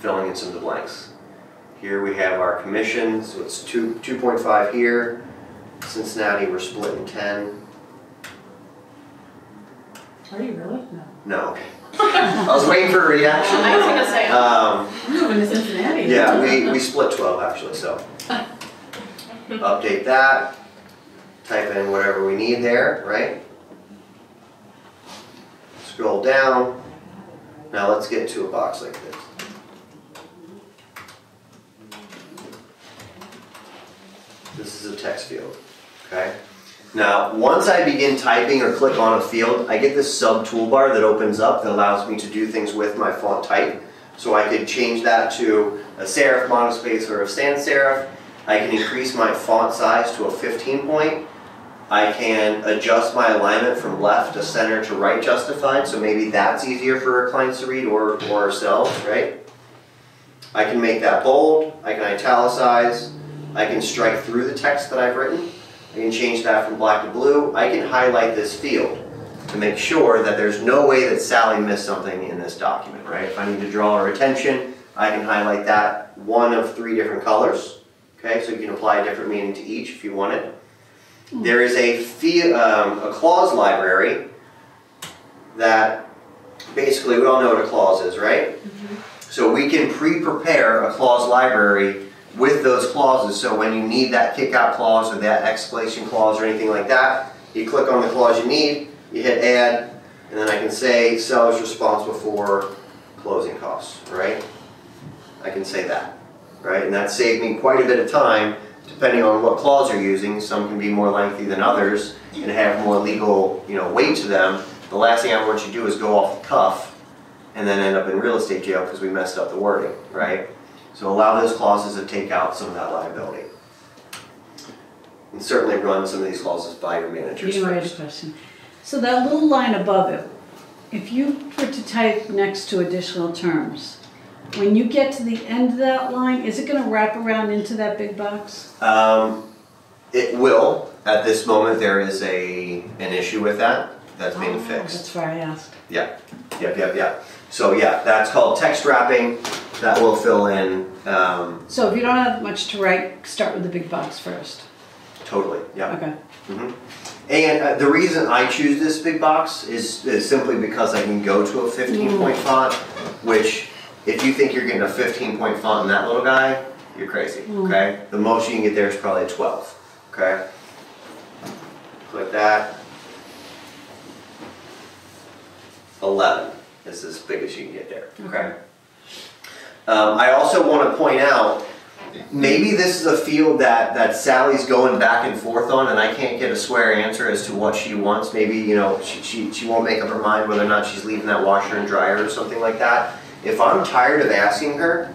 filling in some of the blanks. Here we have our commission, so it's 2.5 here. Cincinnati, we're split in 10. Are you really? No. No, okay. I was waiting for a reaction. I was gonna say. I'm moving to Cincinnati. Yeah, we split 12 actually, so. Update that. Type in whatever we need there, right? Scroll down. Now let's get to a box like this. This is a text field, okay? Now, once I begin typing or click on a field, I get this sub toolbar that opens up that allows me to do things with my font type. So I could change that to a serif monospace or a sans serif. I can increase my font size to a 15 point. I can adjust my alignment from left to center to right justified, so maybe that's easier for our clients to read or ourselves, right? I can make that bold, I can italicize, I can strike through the text that I've written, I can change that from black to blue, I can highlight this field to make sure that there's no way that Sally missed something in this document, right? If I need to draw her attention, I can highlight that one of 3 different colors, okay? So you can apply a different meaning to each if you want it. There is a clause library that basically, we all know what a clause is, right? Mm-hmm. So we can pre-prepare a clause library with those clauses. So when you need that kick-out clause or that exclamation clause or anything like that, you click on the clause you need, you hit add, and then I can say seller is responsible for closing costs, right? I can say that, right? And that saved me quite a bit of time. Depending on what clause you're using, some can be more lengthy than others and have more legal, weight to them. The last thing I want you to do is go off the cuff and then end up in real estate jail because we messed up the wording, right? So allow those clauses to take out some of that liability. And certainly run some of these clauses by your managers You know, I had a question. So that little line above it, if you were to type next to additional terms, when you get to the end of that line, is it going to wrap around into that big box? It will. At this moment, there is an issue with that. That's being fixed. That's why I asked. Yeah. So yeah, that's called text wrapping. That will fill in. So if you don't have much to write, start with the big box first. Totally. Yeah. Okay. Mm-hmm. And the reason I choose this big box is simply because I can go to a 15-point font, which, if you think you're getting a 15-point font in that little guy, you're crazy, okay? The most you can get there is probably a 12, okay? Click that. 11 is as big as you can get there, okay? I also want to point out, maybe this is a field that Sally's going back and forth on and I can't get a square answer as to what she wants. Maybe, she won't make up her mind whether or not she's leaving that washer and dryer or something like that. If I'm tired of asking her,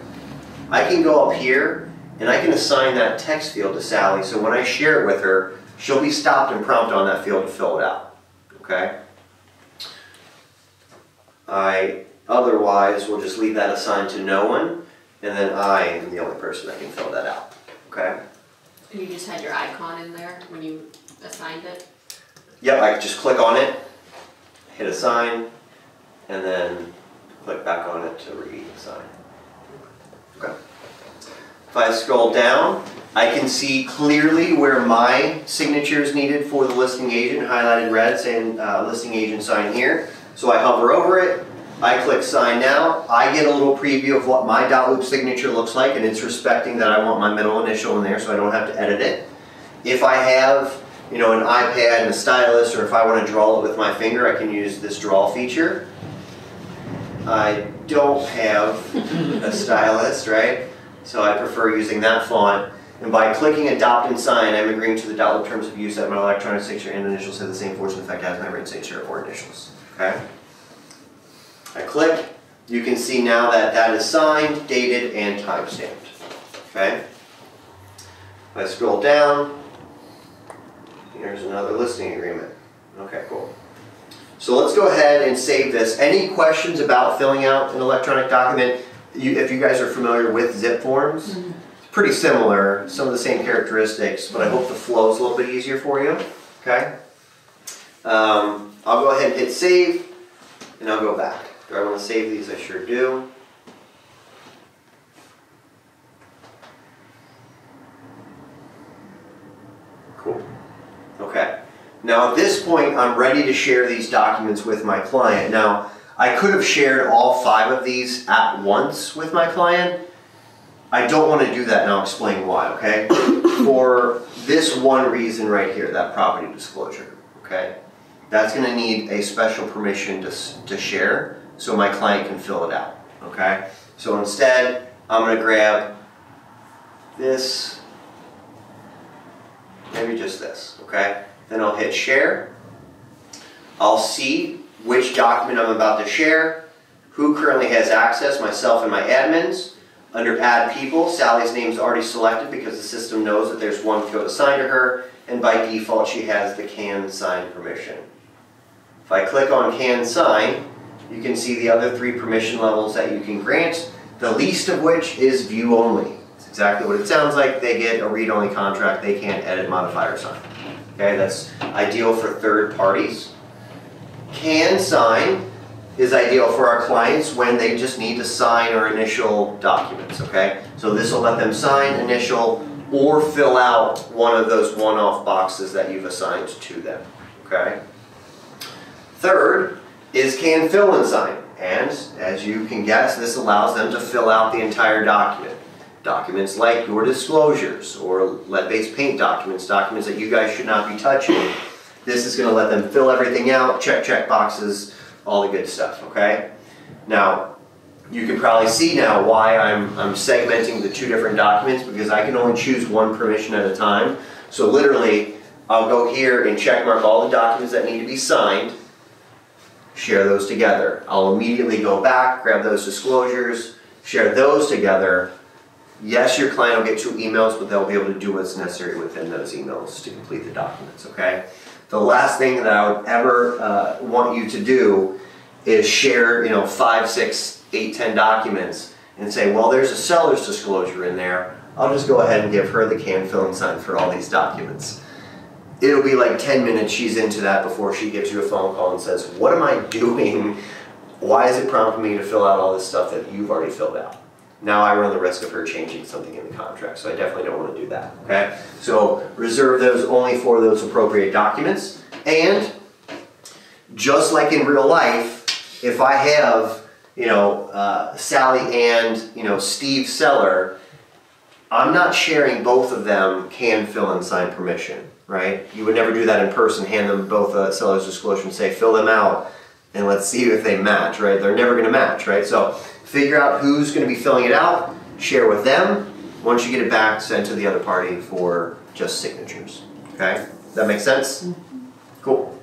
I can go up here and I can assign that text field to Sally, so when I share it with her, she'll be stopped and prompted on that field to fill it out, okay? I otherwise will just leave that assigned to no one, and then I am the only person that can fill that out, okay? And you just had your icon in there when you assigned it? Yep, I just click on it, hit assign, and then click back on it to read and sign. Okay. If I scroll down, I can see clearly where my signature is needed for the listing agent, highlighted red saying listing agent sign here. So I hover over it, I click sign now, I get a little preview of what my .loop signature looks like, and it's respecting that I want my middle initial in there so I don't have to edit it. If I have an iPad and a stylus, or if I want to draw it with my finger, I can use this draw feature. I don't have a stylus, right? So I prefer using that font. And by clicking adopt and sign, I'm agreeing to the .loop terms of use that my electronic signature and initials have the same force and effect as my written signature or initials. Okay? I click. You can see now that that is signed, dated, and time-stamped. Okay? If I scroll down, here's another listing agreement. Okay, cool. So let's go ahead and save this. Any questions about filling out an electronic document? If you guys are familiar with zip forms, it's pretty similar, some of the same characteristics, but I hope the flow is a little bit easier for you. Okay? I'll go ahead and hit save, and I'll go back. Do I want to save these? I sure do. Cool. Okay. Now at this point, I'm ready to share these documents with my client. Now, I could have shared all 5 of these at once with my client. I don't want to do that, and I'll explain why, okay? For this one reason right here, that property disclosure, okay? That's going to need a special permission to share so my client can fill it out, okay? So instead, I'm going to grab this, maybe just this, okay? Then I'll hit share. I'll see which document I'm about to share, who currently has access, myself and my admins. Under add people, Sally's name is already selected because the system knows that there's one field assigned to her, and by default she has the can sign permission. If I click on can sign, you can see the other 3 permission levels that you can grant, the least of which is view only. It's exactly what it sounds like. They get a read-only contract. They can't edit, modify, or sign. Okay, that's ideal for third parties. Can sign is ideal for our clients when they just need to sign or initial documents, okay? So this will let them sign, initial, or fill out one of those one-off boxes that you've assigned to them, okay? Third is can fill and sign, and as you can guess, this allows them to fill out the entire document. Documents like your disclosures or lead-based paint documents, documents that you guys should not be touching. This is going to let them fill everything out, check boxes, all the good stuff, okay? Now, you can probably see now why I'm segmenting the 2 different documents, because I can only choose one permission at a time. So literally, I'll go here and check mark all the documents that need to be signed, share those together. I'll immediately go back, grab those disclosures, share those together. Yes, your client will get 2 emails, but they'll be able to do what's necessary within those emails to complete the documents, okay? The last thing that I would ever want you to do is share, 5, 6, 8, 10 documents and say, well, there's a seller's disclosure in there. I'll just go ahead and give her the can fill and sign for all these documents. It'll be like 10 minutes she's into that before she gives you a phone call and says, what am I doing? Why is it prompting me to fill out all this stuff that you've already filled out? Now I run the risk of her changing something in the contract, so I definitely don't want to do that, okay? So reserve those only for those appropriate documents. And just like in real life, if I have, Sally and, Steve Seller, I'm not sharing both of them can fill and sign permission, right? You would never do that in person, hand them both a seller's disclosure and say, fill them out, and let's see if they match, right? They're never going to match, right? So figure out who's going to be filling it out, share with them. Once you get it back, send to the other party for just signatures. Okay? Does that make sense? Mm-hmm. Cool.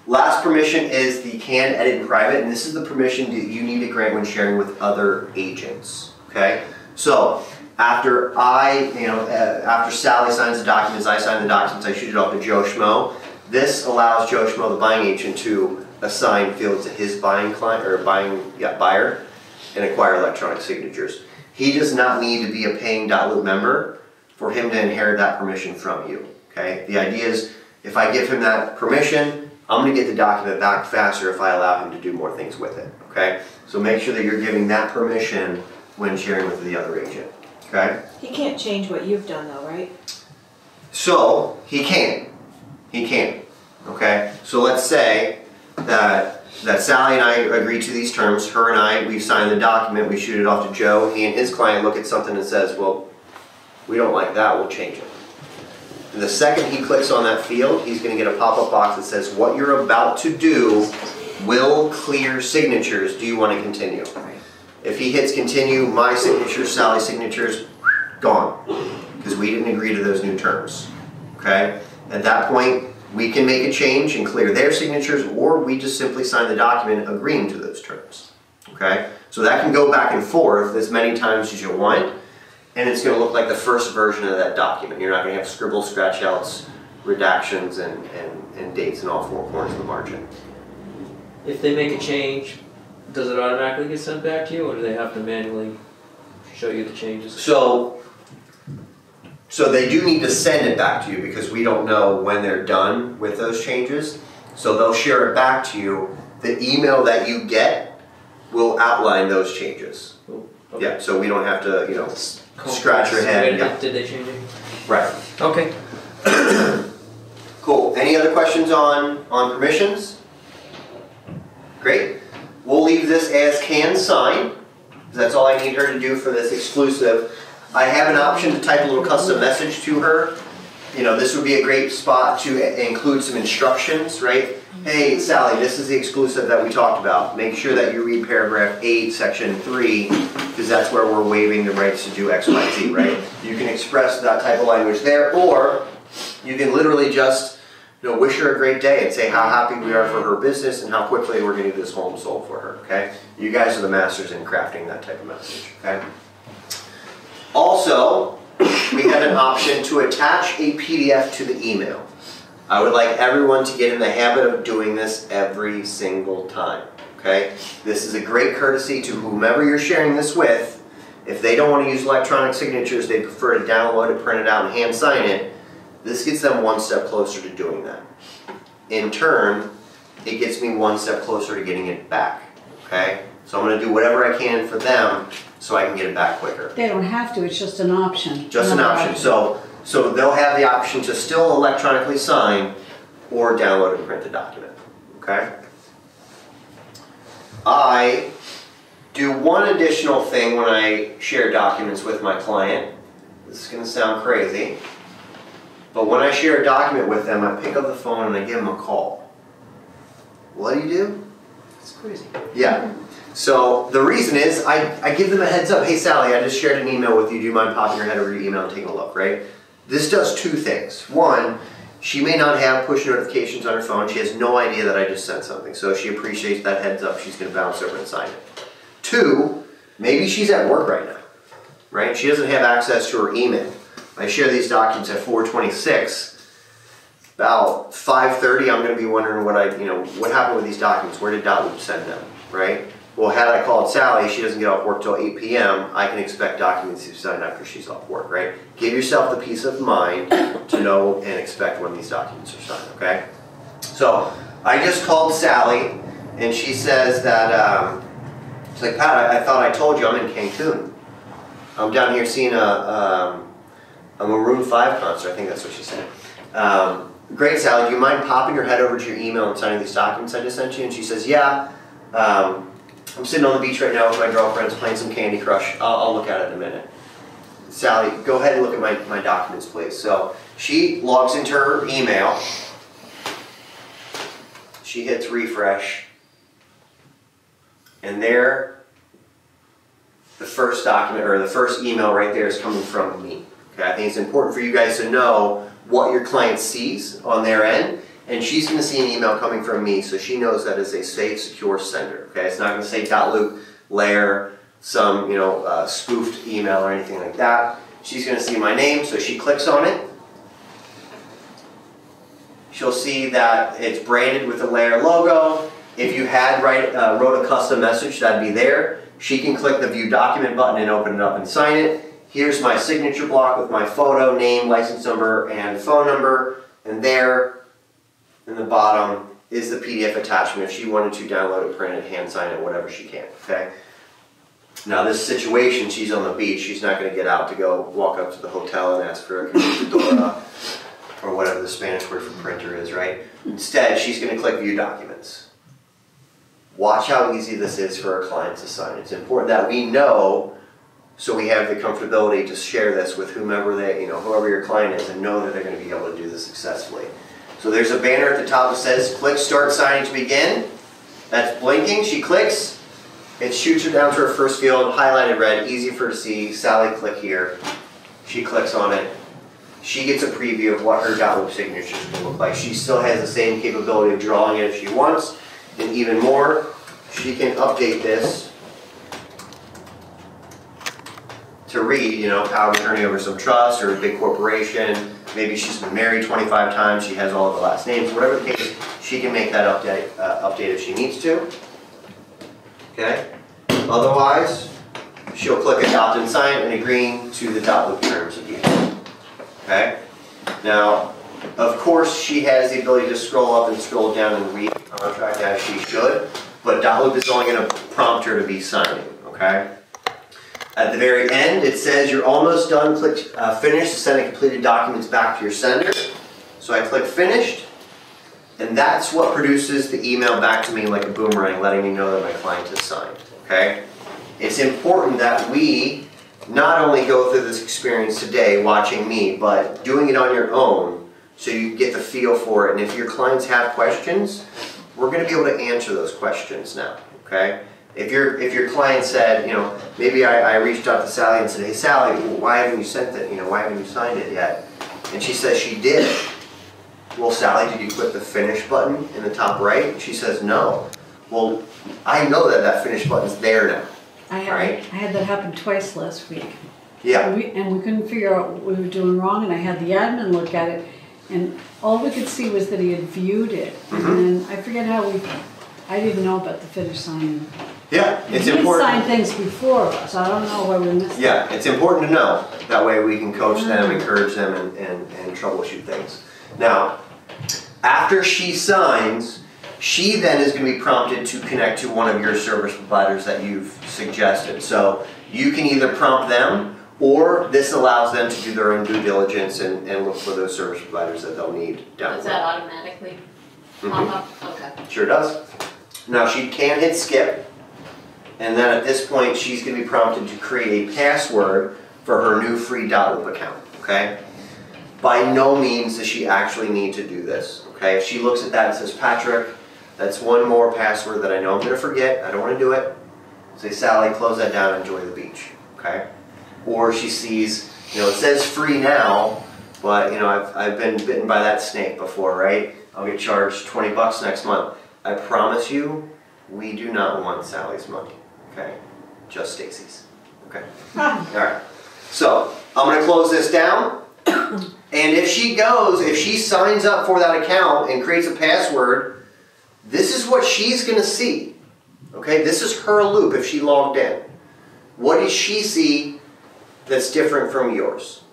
Last permission is the can edit in private, and this is the permission that you need to grant when sharing with other agents. Okay? So after after Sally signs the documents, I sign the documents, I shoot it off to Joe Schmo. This allows Joe Schmo, the buying agent, to assign fields to his buying client or buyer and acquire electronic signatures. He does not need to be a paying .loop member for him to inherit that permission from you. Okay? The idea is, if I give him that permission, I'm going to get the document back faster if I allow him to do more things with it. okay? So make sure that you're giving that permission when sharing with the other agent, okay? He can't change what you've done though, right? So, he can, okay? So let's say that Sally and I agree to these terms, her and I, we've signed the document, we shoot it off to Joe, he and his client look at something and says, well, we don't like that, we'll change it. And the second he clicks on that field, he's going to get a pop-up box that says, what you're about to do will clear signatures. Do you want to continue? If he hits continue, my signature, Sally's signatures, gone. Because we didn't agree to those new terms. Okay? At that point, we can make a change and clear their signatures, or we just simply sign the document agreeing to those terms. Okay? So that can go back and forth as many times as you want. And it's going to look like the first version of that document. You're not going to have scribble, scratch outs, redactions, and dates in all four corners of the margin. If they make a change, does it automatically get sent back to you, or do they have to manually show you the changes? So they do need to send it back to you because we don't know when they're done with those changes. So they'll share it back to you. The email that you get will outline those changes. Cool. Okay. Yeah, so we don't have to, you know, scratch your head. Yeah. Did they change it? Right. Okay. Cool. Any other questions on permissions? Great. We'll leave this as can sign. That's all I need her to do for this exclusive. I have an option to type a little custom message to her. You know, this would be a great spot to include some instructions, right? Hey, Sally, this is the exclusive that we talked about. Make sure that you read paragraph 8, section 3, because that's where we're waiving the rights to do X, Y, Z, right? You can express that type of language there, or you can literally just, you know, wish her a great day and say how happy we are for her business and how quickly we're getting this home sold for her, okay? You guys are the masters in crafting that type of message, okay? Also, we had an option to attach a PDF to the email. I would like everyone to get in the habit of doing this every single time, okay? This is a great courtesy to whomever you're sharing this with. If they don't want to use electronic signatures, they prefer to download it, print it out, and hand sign it. This gets them one step closer to doing that. In turn, it gets me one step closer to getting it back, okay? So I'm going to do whatever I can for them so I can get it back quicker. They don't have to, it's just an option. Just an option. So they'll have the option to still electronically sign or download and print the document, okay? I do one additional thing when I share documents with my client. This is going to sound crazy, but when I share a document with them, I pick up the phone and I give them a call. What do? It's crazy. Yeah. So the reason is I give them a heads up. Hey Sally, I just shared an email with you. Do you mind popping your head over your email and taking a look, right? This does two things. One, she may not have push notifications on her phone. She has no idea that I just sent something. So if she appreciates that heads up, she's going to bounce over and sign it. Two, maybe she's at work right now, right? She doesn't have access to her email. I share these documents at 4:26. About 5:30, I'm going to be wondering what happened with these documents. Where did .loop send them, right? Well, had I called Sally, she doesn't get off work till 8 p.m., I can expect documents to be signed after she's off work, right? Give yourself the peace of mind to know and expect when these documents are signed, okay? So, I just called Sally, and she says that, she's like, Pat, I thought I told you I'm in Cancun. I'm down here seeing a Maroon 5 concert, I think that's what she said. Great, Sally, do you mind popping your head over to your email and signing these documents I just sent you? And she says, yeah. I'm sitting on the beach right now with my girlfriends playing some Candy Crush. I'll look at it in a minute. Sally, go ahead and look at my documents, please. So she logs into her email. She hits refresh. And there, the first document, or the first email right there is coming from me. Okay, I think it's important for you guys to know what your client sees on their end. And she's going to see an email coming from me, so she knows that it's a safe, secure sender. Okay, it's not going to say .loop, LAER, some spoofed email or anything like that. She's going to see my name, so she clicks on it. She'll see that it's branded with the LAER logo. If you had wrote a custom message, that'd be there. She can click the View Document button and open it up and sign it. Here's my signature block with my photo, name, license number, and phone number. And there, in the bottom, is the PDF attachment. If she wanted to download it, print it, hand sign it, whatever she can, okay? Now this situation, she's on the beach, she's not gonna get out to go walk up to the hotel and ask for a computadora or whatever the Spanish word for printer is, right? Instead, she's gonna click View Documents. Watch how easy this is for our clients to sign. It's important that we know, so we have the comfortability to share this with whomever whoever your client is, and know that they're going to be able to do this successfully. So there's a banner at the top that says click Start Signing to begin. That's blinking. She clicks. It shoots her down to her first field, highlighted red, easy for her to see. Sally, click here. She clicks on it. She gets a preview of what her .loop signature is going to look like. She still has the same capability of drawing it if she wants, and even more, she can update this to read, power of attorney over some trust or a big corporation. Maybe she's been married 25 times, she has all of the last names, whatever the case, she can make that update if she needs to. Okay? Otherwise, she'll click Adopt and Sign and agreeing to the .loop terms of use. Okay? Now, of course, she has the ability to scroll up and scroll down and read the contract as she should, but .loop is only going to prompt her to be signing. Okay? At the very end, it says you're almost done. Click Finish to send the completed documents back to your sender. So I click Finished, and that's what produces the email back to me like a boomerang, letting me know that my client has signed. Okay? It's important that we not only go through this experience today watching me, but doing it on your own so you get the feel for it. And if your clients have questions, we're going to be able to answer those questions now. Okay? If your client said, maybe I reached out to Sally and said, hey Sally, why haven't you sent it? Why haven't you signed it yet? And she says she did. Well, Sally, did you click the Finish button in the top right? And she says no. Well, I know that Finish button's there now. I had that happen twice last week. Yeah. And we couldn't figure out what we were doing wrong, and I had the admin look at it, and all we could see was that he had viewed it. Mm-hmm. And I forget how I didn't know about the Finish signing. Yeah, it's important. important. He signed things before us. I don't know why we missed it. Yeah, it's important to know. That way we can coach them, encourage them, and troubleshoot things. Now, after she signs, she then is going to be prompted to connect to one of your service providers that you've suggested. So you can either prompt them, or this allows them to do their own due diligence and look for those service providers that they'll need down the road. Does that automatically pop up? Okay. Sure does. Now she can hit skip. And then at this point, she's going to be prompted to create a password for her new free .loop account, okay? By no means does she actually need to do this, okay? If she looks at that and says, Patrick, that's one more password that I know I'm going to forget, I don't want to do it, say, Sally, close that down and enjoy the beach, okay? Or she sees, it says free now, but, I've been bitten by that snake before, right? I'll get charged 20 bucks next month. I promise you, we do not want Sally's money. Okay, just Stacy's. Okay. All right. So I'm going to close this down. And if she signs up for that account and creates a password, this is what she's going to see. Okay, this is her loop if she logged in. What does she see that's different from yours?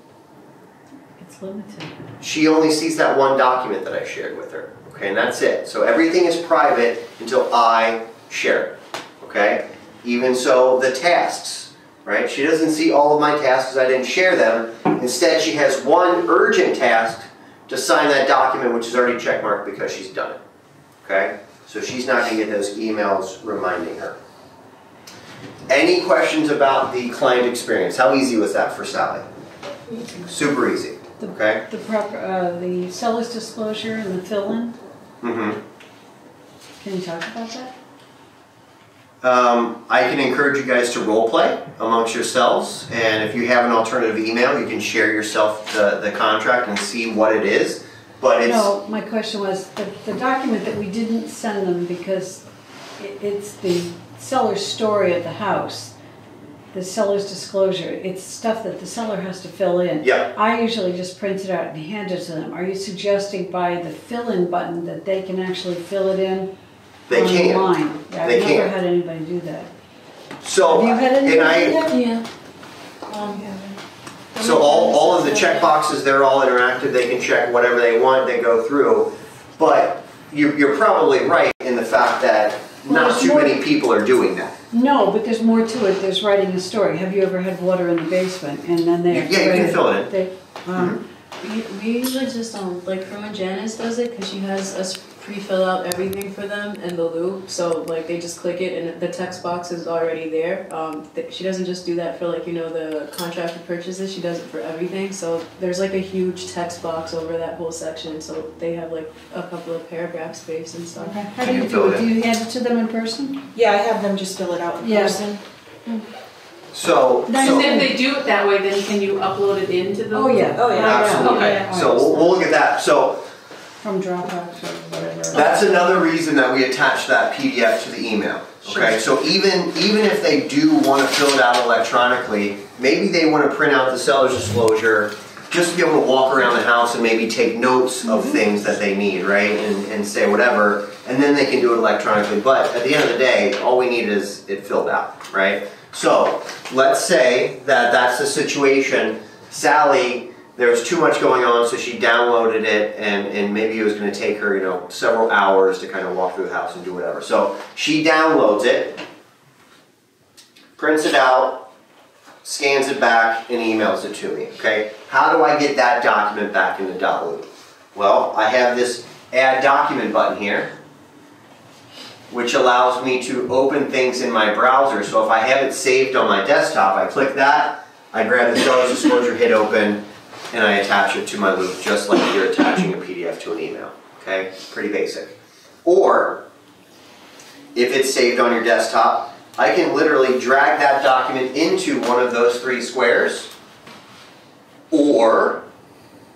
It's limited. She only sees that one document that I shared with her. Okay, and that's it. So everything is private until I share it. Okay? Even so, the tasks, right? She doesn't see all of my tasks because I didn't share them. Instead, she has one urgent task to sign that document, which is already checkmarked because she's done it. Okay? So she's not going to get those emails reminding her. Any questions about the client experience? How easy was that for Sally? Super easy. Okay? The seller's disclosure and the fill-in. Mm-hmm. Can you talk about that? I can encourage you guys to role play amongst yourselves, and if you have an alternative email, you can share yourself the contract and see what it is. But it's no, my question was the document that we didn't send them because it's the seller's story of the house, the seller's disclosure. It's stuff that the seller has to fill in. Yeah. I usually just print it out and hand it to them. Are you suggesting by the fill-in button that they can actually fill it in? They can. Online. Yeah, I've never had anybody do that. So, have you had anybody do that? Yeah. So all of the check boxes, they're all interactive. They can check whatever they want. They go through. But you're probably right in the fact that not too many people are doing that. No, but there's more to it. There's writing a story. Have you ever had water in the basement and then they? Yeah, you can fill it in. We usually just like for when Janice does it, because she has us pre-fill out everything for them in the loop, so like they just click it and the text box is already there. She doesn't just do that for like, you know, the contracted purchases, she does it for everything, so there's like a huge text box over that whole section, so they have like a couple of paragraph space and stuff. Okay. How do you do it? Do you hand it to them in person? Yeah, I have them just fill it out in person. So And if they do it that way, then can you upload it into the? Oh yeah. Oh, yeah. absolutely. Okay. So we'll look at that. So From Dropbox or whatever. that's another reason that we attach that PDF to the email. Okay, so even if they do want to fill it out electronically, maybe they want to print out the seller's disclosure just to be able to walk around the house and maybe take notes of things that they need, right? And say whatever, and then they can do it electronically. But at the end of the day, all we need is it filled out, right? So let's say that that's the situation. Sally, there was too much going on, so she downloaded it, and maybe it was going to take her, you know, several hours to kind of walk through the house and do whatever. So she downloads it, prints it out, scans it back, and emails it to me. Okay, how do I get that document back into .loop? Well, I have this Add Document button here, which allows me to open things in my browser. So if I have it saved on my desktop, I click that, I grab the seller's disclosure, hit open, and I attach it to my loop, just like you're attaching a PDF to an email. Okay, pretty basic. Or, if it's saved on your desktop, I can literally drag that document into one of those 3 squares, or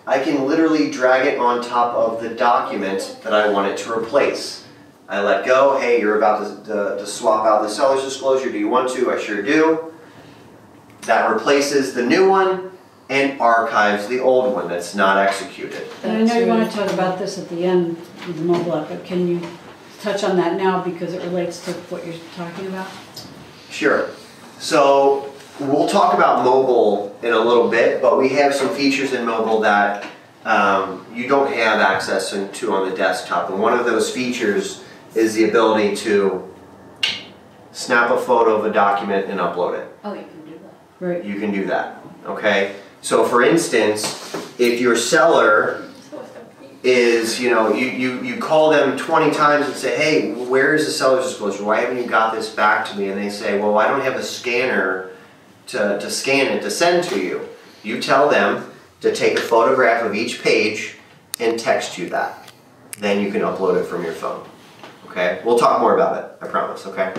I can literally drag it on top of the document that I want it to replace. I let go, hey, you're about to swap out the seller's disclosure, do you want to? I sure do. That replaces the new one and archives the old one that's not executed. And I know you want to talk about this at the end with the mobile app, but can you touch on that now because it relates to what you're talking about? Sure. So we'll talk about mobile in a little bit, but we have some features in mobile that you don't have access to on the desktop. And one of those features is the ability to snap a photo of a document and upload it. Oh, you can do that. Right. You can do that, okay? So for instance, if your seller is, you know, you call them 20 times and say, hey, where is the seller's disclosure? Why haven't you got this back to me? And they say, well, I don't have a scanner to scan it to send to you. You tell them to take a photograph of each page and text you that. Then you can upload it from your phone. Okay? We'll talk more about it, I promise, okay?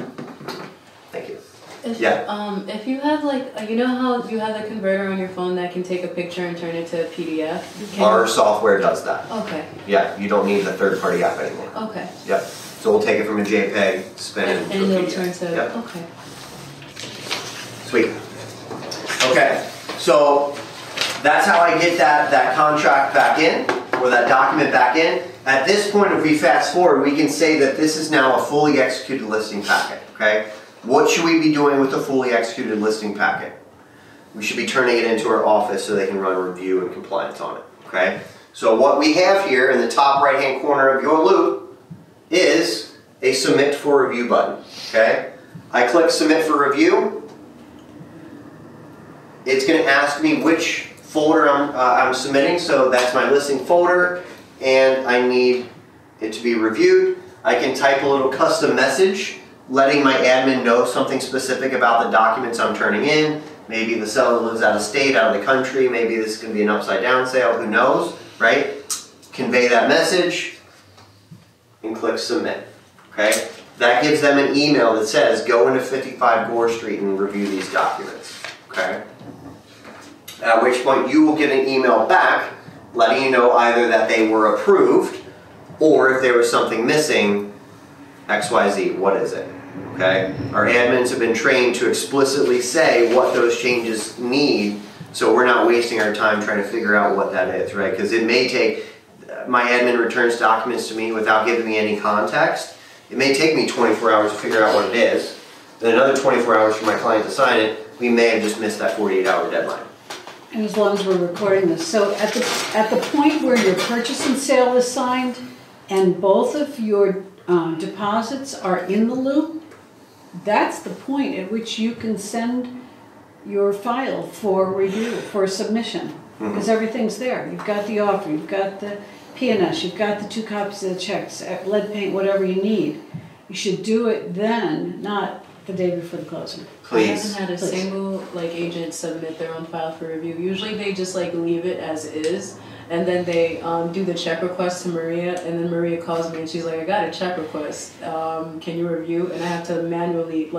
Thank you. If you have like, you know how you have the converter on your phone that can take a picture and turn it to a PDF? Our software does that. Okay. Yeah, you don't need the third-party app anymore. Okay. Yep. So we'll take it from a JPEG, spin it into and a it'll PDF. turn to, Yep. okay. Sweet. Okay, so that's how I get that contract back in, or that document back in. At this point, if we fast forward, we can say that this is now a fully executed listing packet, okay? What should we be doing with the fully executed listing packet? We should be turning it into our office so they can run review and compliance on it, okay? So what we have here in the top right-hand corner of your loop is a Submit for Review button, okay? I click Submit for Review. It's going to ask me which folder I'm submitting, so that's my listing folder, and I need it to be reviewed. I can type a little custom message letting my admin know something specific about the documents I'm turning in. Maybe the seller lives out of state, out of the country, maybe this is going to be an upside down sale, who knows, right? Convey that message and click Submit, okay? That gives them an email that says, go into 55 Gore Street and review these documents, okay? At which point you will get an email back letting you know either that they were approved or if there was something missing, XYZ, what is it? Okay? Our admins have been trained to explicitly say what those changes need, so we're not wasting our time trying to figure out what that is, right? Because it may take, my admin returns documents to me without giving me any context. It may take me 24 hours to figure out what it is, then another 24 hours for my client to sign it. We may have just missed that 48-hour deadline. And as long as we're recording this, so at the point where your purchase and sale is signed and both of your deposits are in the loop, that's the point at which you can send your file for review, for submission, because everything's there. You've got the offer, you've got the P&S, you've got the 2 copies of the checks, lead paint, whatever you need. You should do it then, not the day before the closing. Please. I haven't had a single agent submit their own file for review. Usually they just leave it as is, and then they do the check request to Maria, and then Maria calls me and she's like, I got a check request. Can you review? And I have to manually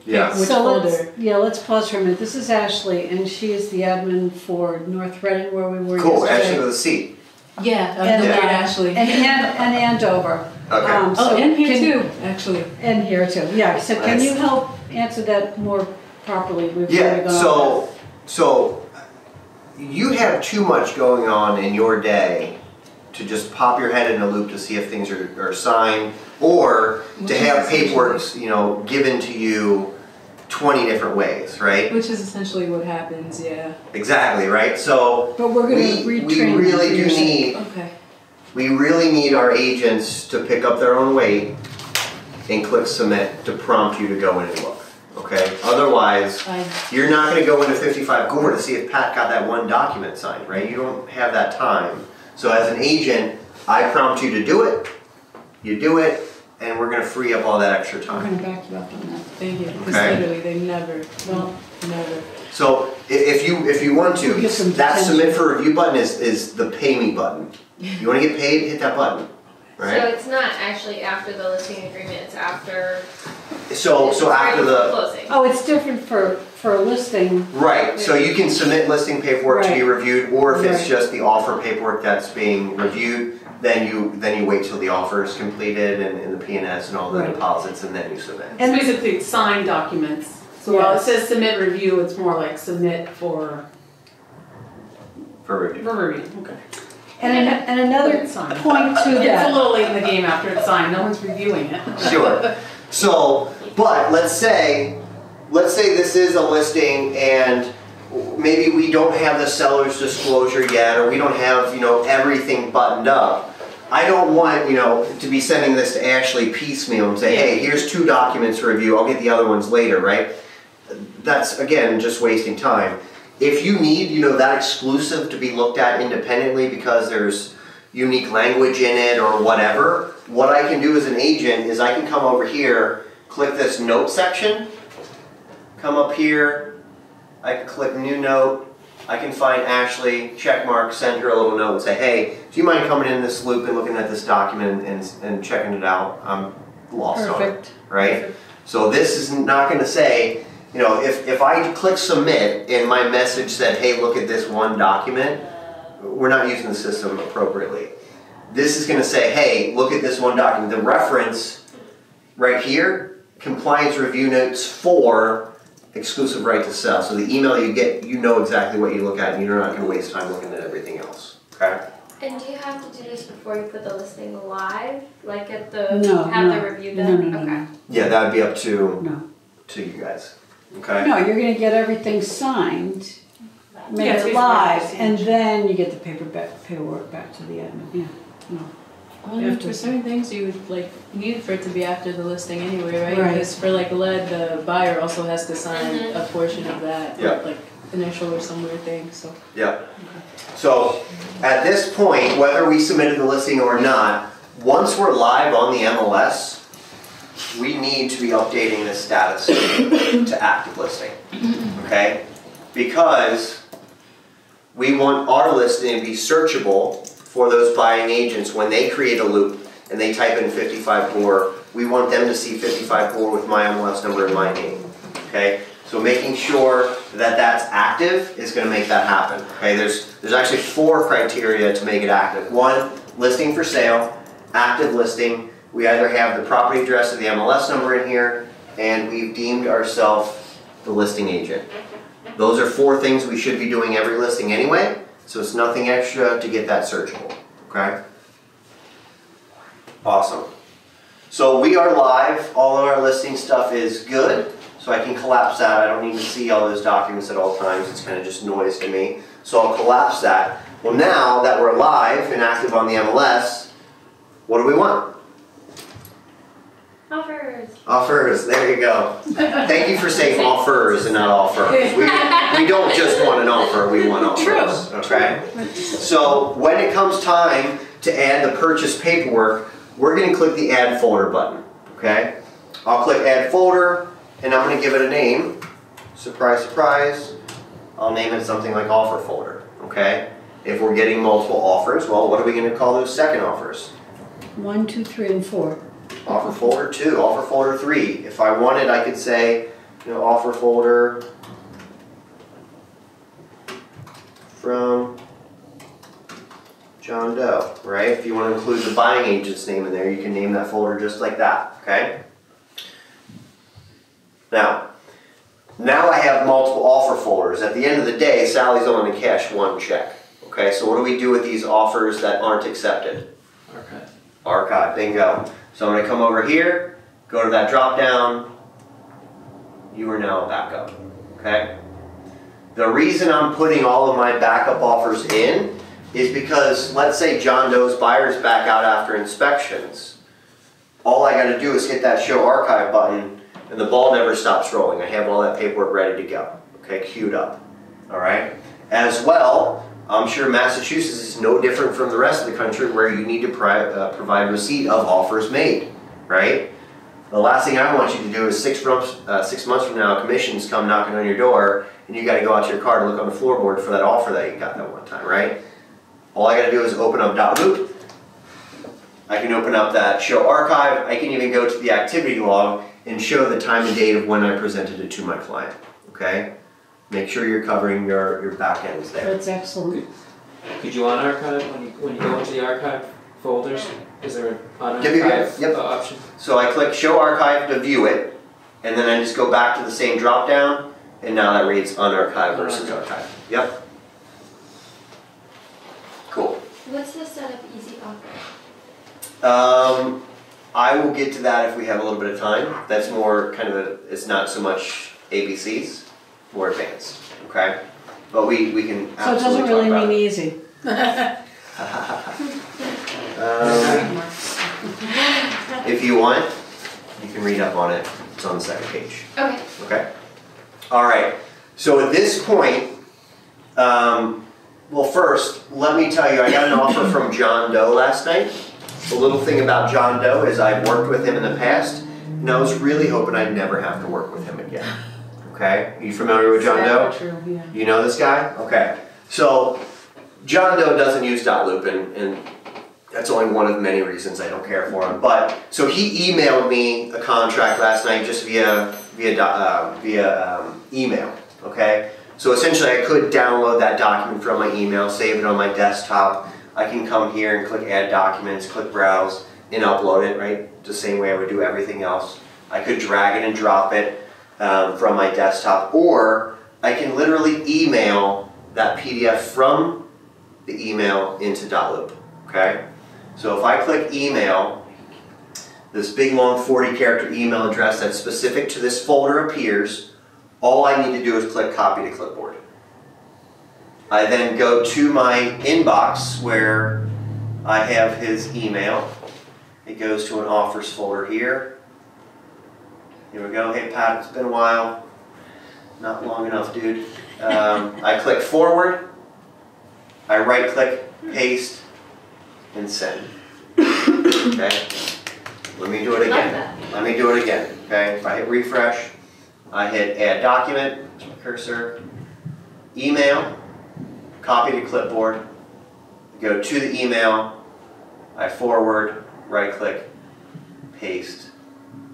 Yeah. which So folder. let's pause for a minute. This is Ashley, and she is the admin for North Reading, where we were Cool, yesterday. Ashley with a C. Yeah, I'm And, the lead uh, Ashley. And Andover. Okay. So and here can- too, actually. And here too, yeah. So can Nice. you help answer that more properly? We've already Yeah, gone over so you have too much going on in your day to just pop your head in a loop to see if things are signed, or Which to is have paperwork, essentially- given to you 20 different ways, right? Which is essentially what happens, yeah. Exactly, right? So But we're gonna we retrain really them do for your need, Okay. we really need our agents to pick up their own weight and click submit to prompt you to go in and look, okay? Otherwise, you're not gonna go into 55 Gore to see if Pat got that one document signed, right? You don't have that time. So as an agent, I prompt you to do it, you do it, and we're gonna free up all that extra We're time. gonna back you up on that. Thank you. Because Okay. literally they never, never. So if you want to, Give some that attention. submit for review button is the pay me button. You wanna get paid, hit that button, So right? it's not actually after the listing agreement, it's after. So it's after right before the, closing. Oh, it's different for a listing. right, so you can submit listing paperwork to be Right. reviewed, or if it's Right. just the offer paperwork that's being reviewed, then you wait till the offer is completed and the P&S and all the Right. deposits, and then you submit. And- It's basically signed documents. So while it Yes. says submit review, it's more like submit for For review. review. Okay. And another It's signed. point to It's a that. little late in the game after it's signed. No one's reviewing it. Sure. So, but let's say this is a listing and maybe we don't have the seller's disclosure yet, or we don't have, everything buttoned up. I don't want, to be sending this to Ashley piecemeal and say, hey, here's 2 documents to review, I'll get the other ones later, right? That's, again, just wasting time. If you need, that exclusive to be looked at independently because there's unique language in it or whatever, what I can do as an agent is I can come over here, click this note section, come up here, I can click new note, I can find Ashley, check mark, send her a little note and say, hey, do you mind coming in this loop and looking at this document and checking it out? I'm lost on it, Perfect. right? So this is not going to say, if I click submit and my message said, hey, look at this one document, we're not using the system appropriately. This is going to say, hey, look at this one document. The reference right here, compliance review notes for exclusive right to sell. So the email you get, you know exactly what you look at, and you're not going to waste time looking at everything else. Okay? And do you have to do this before you put the listing live? Like at the, No, have no. the review No, done? no, no, Okay. no. Yeah, that would be up to No. you guys. Okay? No, you're gonna get everything signed, make Yeah, it's it basically live, like a and siege. then you get the paperwork back to the admin, yeah, no. Well, for certain things you would need for it to be after the listing anyway, right? Right. Because for lead, the buyer also has to sign a portion of that, Yeah. initial or some weird thing, so. Yep. So at this point, whether we submitted the listing or not, once we're live on the MLS, we need to be updating the status to active listing, okay? Because we want our listing to be searchable for those buying agents when they create a loop and they type in 55 Gore. We want them to see 55 Gore with my MLS number and my name, okay? So making sure that that's active is going to make that happen, okay? There's actually 4 criteria to make it active. 1, listing for sale, active listing. We either have the property address or the MLS number in here, and we've deemed ourselves the listing agent. Those are 4 things we should be doing every listing anyway, so it's nothing extra to get that searchable, okay? Awesome. So we are live, all of our listing stuff is good, so I can collapse that. I don't need to see all those documents at all times, it's kind of just noise to me. So I'll collapse that. Well, now that we're live and active on the MLS, what do we want? Offers. Offers, there you go. Thank you for saying offers and not offers. We don't just want an offer, we want offers, okay? So when it comes time to add the purchase paperwork, we're gonna click the add folder button, okay? I'll click add folder and I'm gonna give it a name. Surprise, surprise. I'll name it something like offer folder, okay? If we're getting multiple offers, well, what are we gonna call those second offers? 1, 2, 3, and 4. Offer folder 2, offer folder 3. If I wanted, I could say, offer folder from John Doe, right? If you want to include the buying agent's name in there, you can name that folder just like that, okay? Now I have multiple offer folders. At the end of the day, Sally's only going to cash one check, okay? So what do we do with these offers that aren't accepted? Archive. Archive, bingo. So I'm going to come over here, go to that drop down. You are now a backup, okay? The reason I'm putting all of my backup offers in is because, let's say John Doe's buyer's back out after inspections. All I got to do is hit that show archive button and the ball never stops rolling. I have all that paperwork ready to go, okay, queued up, all right? As well, I'm sure Massachusetts is no different from the rest of the country where you need to provide receipt of offers made, right? The last thing I want you to do is 6 months from now, commissions come knocking on your door and you got to go out to your car to look on the floorboard for that offer that you got that one time, right? All I got to do is open up .loop. I can open up that show archive. I can even go to the activity log and show the time and date of when I presented it to my client, okay? Make sure you're covering your back ends there. That's excellent. Could you unarchive when you go into the archive folders? Is there an unarchive option? So I click show archive to view it, and then I just go back to the same drop down, and now that reads unarchive versus archive. Yep. Cool. What's the setup easy offer? I will get to that if we have a little bit of time. That's more kind of it's not so much ABCs, more advanced, okay? But we can absolutely So it doesn't really talk about mean it. easy. If you want, you can read up on it. It's on the second page. Okay. Okay? All right. So at this point, well, first, let me tell you, I got an offer from John Doe last night. The little thing about John Doe is I've worked with him in the past, and I was really hoping I'd never have to work with him again. Okay? Are you familiar with John Doe? True, yeah. You know this guy? Okay. So, John Doe doesn't use .loop, and that's only one of many reasons I don't care for him. But, so he emailed me a contract last night just via email, okay? So essentially I could download that document from my email, save it on my desktop. I can come here and click add documents, click browse, and upload it, right? The same way I would do everything else. I could drag it and drop it from my desktop, or I can literally email that PDF from the email into .loop, okay? So if I click email, this big long 40-character email address that's specific to this folder appears. All I need to do is click copy to clipboard. I then go to my inbox where I have his email. It goes to an offers folder here. Here we go. Hey Pat, it's been a while. Not long enough, dude. I click forward. I right click, paste, and send. Okay? Let me do it again. Let me do it again. Okay? If I hit refresh, I hit add document, there's my cursor, email, copy to clipboard, go to the email, I forward, right click, paste,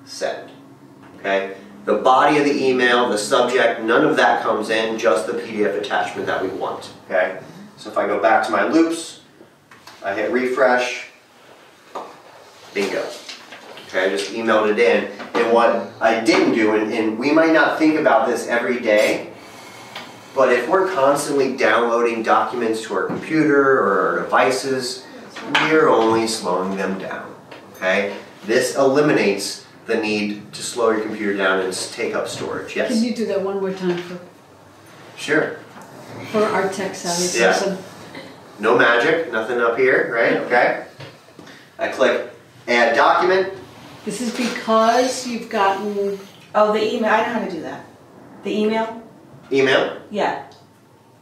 send. Okay? The body of the email, the subject, none of that comes in, just the PDF attachment that we want. Okay? So if I go back to my loops, I hit refresh, bingo. Okay, I just emailed it in. And what I didn't do, and we might not think about this every day, but if we're constantly downloading documents to our computer or our devices, we're only slowing them down. Okay? This eliminates the need to slow your computer down and take up storage. Yes? Can you do that one more time Sure. for our tech savvy Yeah. person? No magic, nothing up here, right? Okay? I click add document. This is because you've gotten, Oh, the email, I know how to do that. The email? Email. Yeah.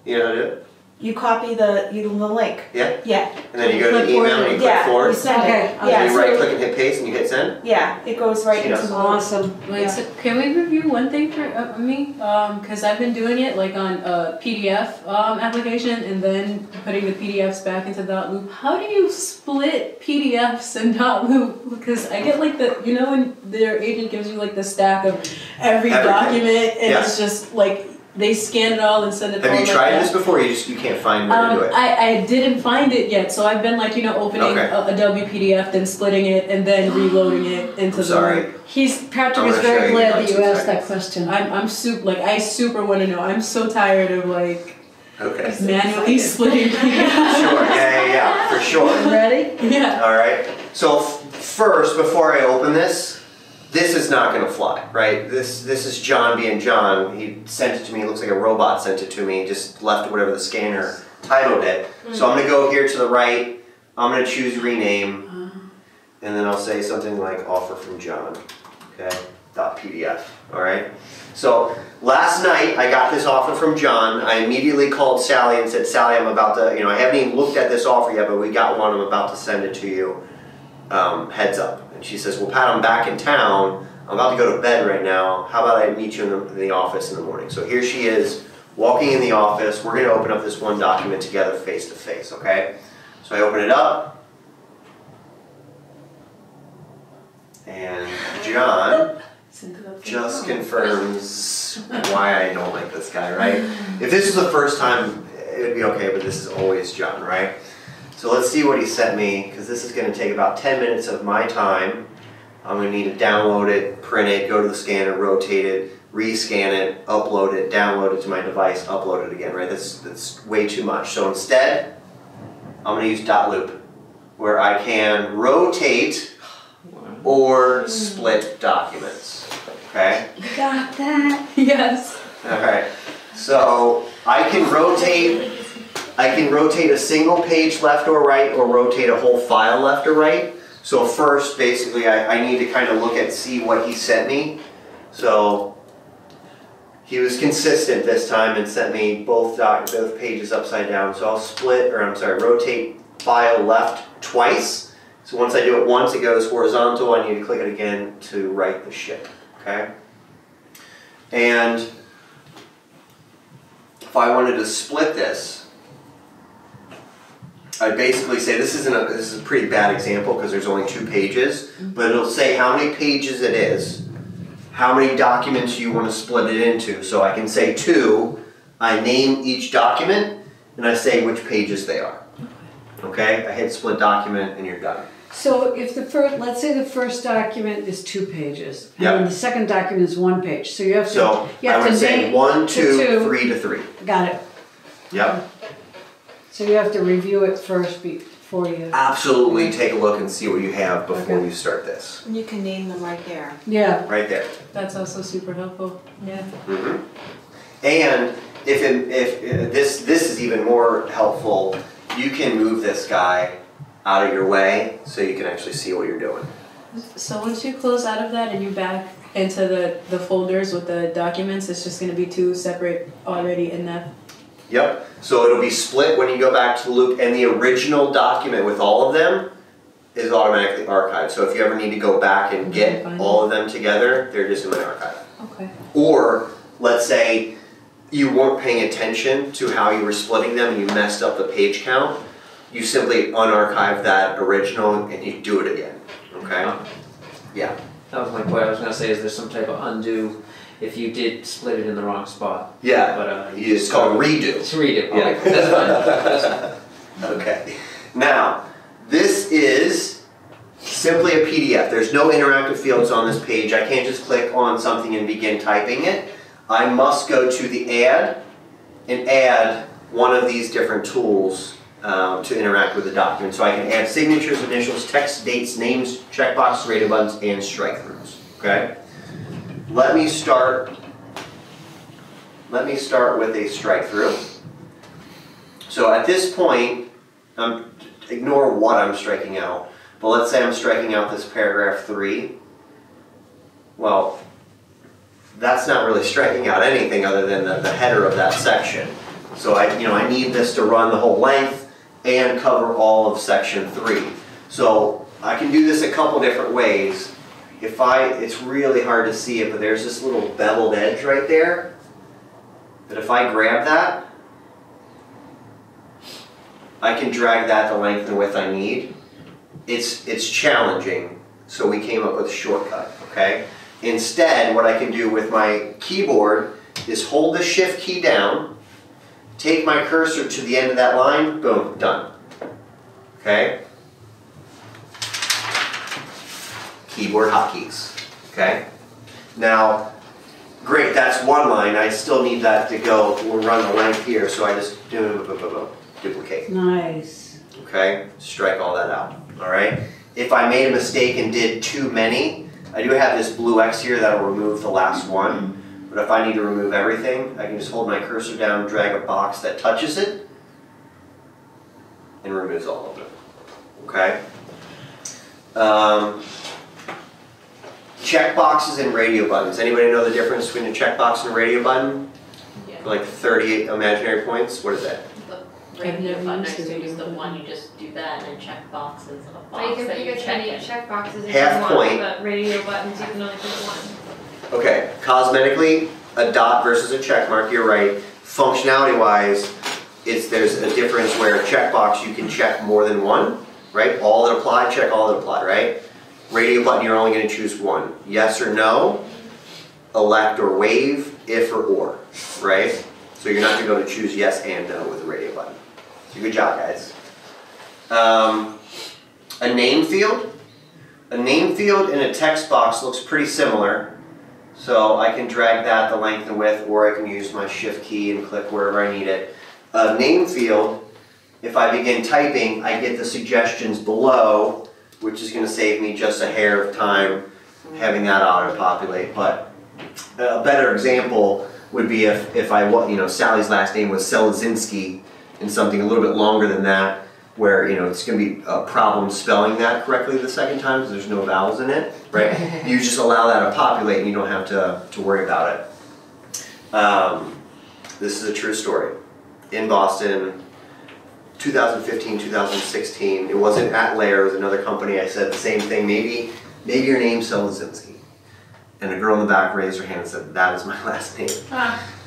You know how to do it? You copy the link. Yeah? Yeah. And then you go to the email and you click Yeah, forward. you send Okay. it. And Yeah, then you right so, click and hit paste and you hit send. yeah, it goes right She into does. the awesome. Wait, so can we review one thing for me? Because I've been doing it like on a PDF application and then putting the PDFs back into .loop. How do you split PDFs and .loop? Because I get like the, you know when their agent gives you like the stack of every Everything. document and Yeah. it's just like they scan it all and send it all Have you like tried that. this before? You can't find where to do it. I didn't find it yet, so I've been like, you know, opening Okay. a WPDF, then splitting it, and then reloading it into I'm sorry. Patrick I'm is gonna show very you glad in that you 2 asked that seconds. question. I'm super, like, I super want to know. I'm so tired of, like, Okay. manually splitting PDFs. Sure. Yeah, for sure. Ready? Yeah. All right. So first, before I open this is not going to fly, right? This is John being John. He sent it to me. It looks like a robot sent it to me. Just left whatever the scanner titled it. So I'm going to go here to the right. I'm going to choose rename, and then I'll say something like offer from John. Okay. .pdf. All right. So last night I got this offer from John. I immediately called Sally and said, Sally, I'm about to, I haven't even looked at this offer yet, but we got one. I'm about to send it to you. Heads up. And she says, well, Pat, I'm back in town. I'm about to go to bed right now. How about I meet you in the office in the morning? So here she is walking in the office. We're going to open up this one document together face to face, okay? So I open it up. And John just confirms why I don't like this guy, right? If this is the first time, it would be okay, but this is always John, right? So let's see what he sent me, because this is going to take about 10 minutes of my time. I'm going to need to download it, print it, go to the scanner, rotate it, rescan it, upload it, download it to my device, upload it again, right? That's way too much. So instead, I'm going to use .loop, where I can rotate or split documents, okay? Got that? Yes. All right, so I can rotate a single page left or right, or rotate a whole file left or right. So first, basically, I need to kind of see what he sent me. So he was consistent this time and sent me both pages upside down. So I'll rotate file left twice. So once I do it once, it goes horizontal. I need to click it again to write the ship, okay? And if I wanted to split this, I'd basically say, this is a pretty bad example because there's only 2 pages, but it'll say how many pages it is, how many documents you want to split it into. So I can say 2, I name each document, and I say which pages they are. Okay, I hit split document and you're done. So if let's say the first document is 2 pages, and Yep. then the second document is 1 page. So you have to, So you have I would to say name 1, the 2, 3 to 3. Got it. Yep. So you have to review it first before you. Absolutely take a look and see what you have before Okay. you start this. And you can name them right there. Yeah. Right there. That's also super helpful. Yeah. Mm-hmm. And if this is even more helpful, you can move this guy out of your way so you can actually see what you're doing. So once you close out of that and you back into the folders with the documents, it's just going to be 2 separate already in that. Yep. So it'll be split when you go back to the loop, and the original document with all of them is automatically archived. So if you ever need to go back and get all of them together, they're just in my archive. Okay. Or let's say you weren't paying attention to how you were splitting them and you messed up the page count, you simply unarchive that original and you do it again. Okay? Yeah. That was my point. I was going to say, is there some type of undo if you did split it in the wrong spot? Yeah. But It's called redo. It's redo. Yeah. Okay, that's fine. That's fine. Okay. Now, this is simply a PDF. There's no interactive fields on this page. I can't just click on something and begin typing it. I must go to the add and add one of these different tools to interact with the document. So I can add signatures, initials, text, dates, names, checkboxes, rated buttons, and strike throughs. Okay? Let me start with a strike through. So at this point, ignore what I'm striking out. But let's say I'm striking out this paragraph 3. Well, that's not really striking out anything other than the header of that section. So I need this to run the whole length and cover all of section 3. So I can do this a couple different ways. It's really hard to see it, but there's this little beveled edge right there. That if I grab that, I can drag that the length and width I need. It's challenging, so we came up with a shortcut, okay? Instead, what I can do with my keyboard is hold the shift key down, take my cursor to the end of that line, boom, done. Okay? Keyboard hotkeys, okay? Now, great, that's one line. I still need that to go, we'll run the length here, so I just duplicate. Nice. Okay, strike all that out, all right? If I made a mistake and did too many, I do have this blue X here that'll remove the last one, but if I need to remove everything, I can just hold my cursor down, drag a box that touches it, and removes all of it, okay? Check boxes and radio buttons. Anybody know the difference between a checkbox and a radio button? Yeah. Like 38 imaginary points, what is that? The radio never button, I used the assume, is radio the button. one you just do that, and then check box is a But you box can that pick you as check many in. check boxes as Half you want, point. but radio buttons you can only pick one. Okay, cosmetically, a dot versus a check mark, you're right. Functionality-wise, there's a difference where a checkbox you can check more than one, right? All that apply, check all that apply, right? Radio button, you're only going to choose one. Yes or no, elect or wave, if or, right? So you're not going to be able to choose yes and no with a radio button. So good job, guys. A name field. A name field in a text box looks pretty similar. So I can drag that the length and width, or I can use my shift key and click wherever I need it. A name field, if I begin typing, I get the suggestions below, which is going to save me just a hair of time having that auto-populate. But a better example would be if Sally's last name was Selazinski, and something a little bit longer than that, where it's going to be a problem spelling that correctly the second time because there's no vowels in it, right? You just allow that to populate and you don't have to worry about it. This is a true story. In Boston, 2015, 2016, it wasn't at LAER, it was another company. I said the same thing, maybe your name's Selazinski. And a girl in the back raised her hand and said, that is my last name.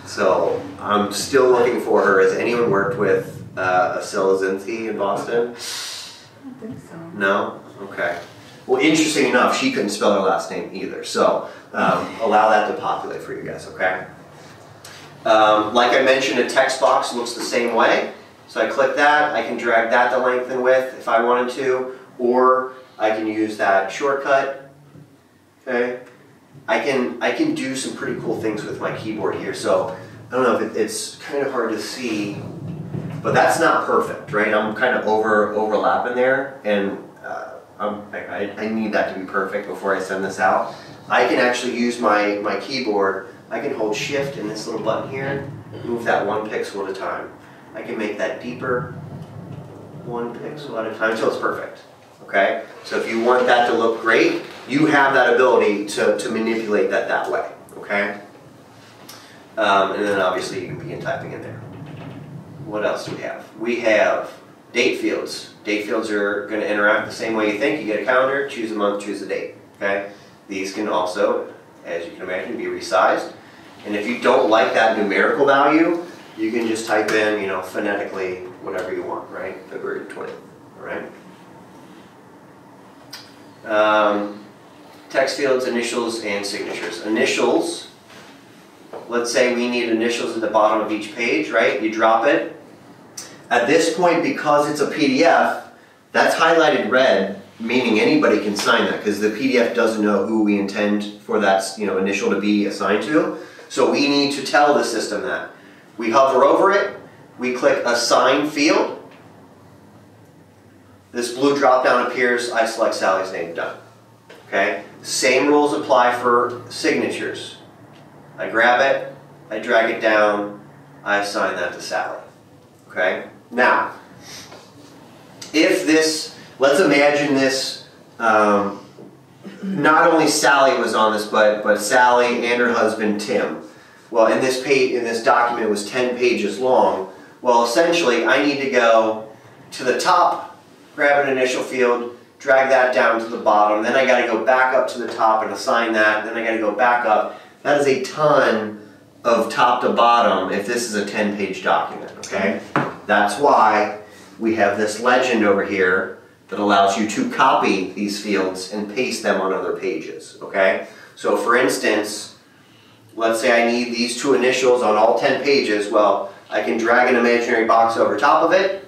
So I'm still looking for her. Has anyone worked with a Selazinski in Boston? I don't think so. No? Okay. Well, interesting enough, she couldn't spell her last name either. So allow that to populate for you guys, okay? Like I mentioned, a text box looks the same way. So I click that, I can drag that the length and width if I wanted to, or I can use that shortcut, okay? I can do some pretty cool things with my keyboard here. So I don't know if it's kind of hard to see, but that's not perfect, right? I'm kind of overlapping there, and I need that to be perfect before I send this out. I can actually use my keyboard. I can hold shift and this little button here, move that one pixel at a time. I can make that deeper, one pixel at a time until it's perfect, okay? So if you want that to look great, you have that ability to manipulate that way, okay? And then obviously you can begin typing in there. What else do we have? We have date fields. Date fields are going to interact the same way you think. You get a calendar, choose a month, choose a date, okay? These can also, as you can imagine, be resized. And if you don't like that numerical value, you can just type in, phonetically, whatever you want, right? February 20th, all right? Text fields, initials, and signatures. Initials, let's say we need initials at the bottom of each page, right? You drop it. At this point, because it's a PDF, that's highlighted red, meaning anybody can sign that, because the PDF doesn't know who we intend for that initial to be assigned to. So we need to tell the system that. We hover over it, we click Assign Field. This blue drop down appears, I select Sally's name, done. Okay? Same rules apply for signatures. I grab it, I drag it down, I assign that to Sally. Okay? Now, if this, let's imagine this not only Sally was on this, but Sally and her husband Tim. Well, in this document, it was 10 pages long. Well, essentially, I need to go to the top, grab an initial field, drag that down to the bottom, then I got to go back up to the top and assign that, then I got to go back up. That is a ton of top to bottom if this is a 10-page document, okay? That's why we have this legend over here that allows you to copy these fields and paste them on other pages, okay? So for instance, let's say I need these two initials on all 10 pages. Well, I can drag an imaginary box over top of it.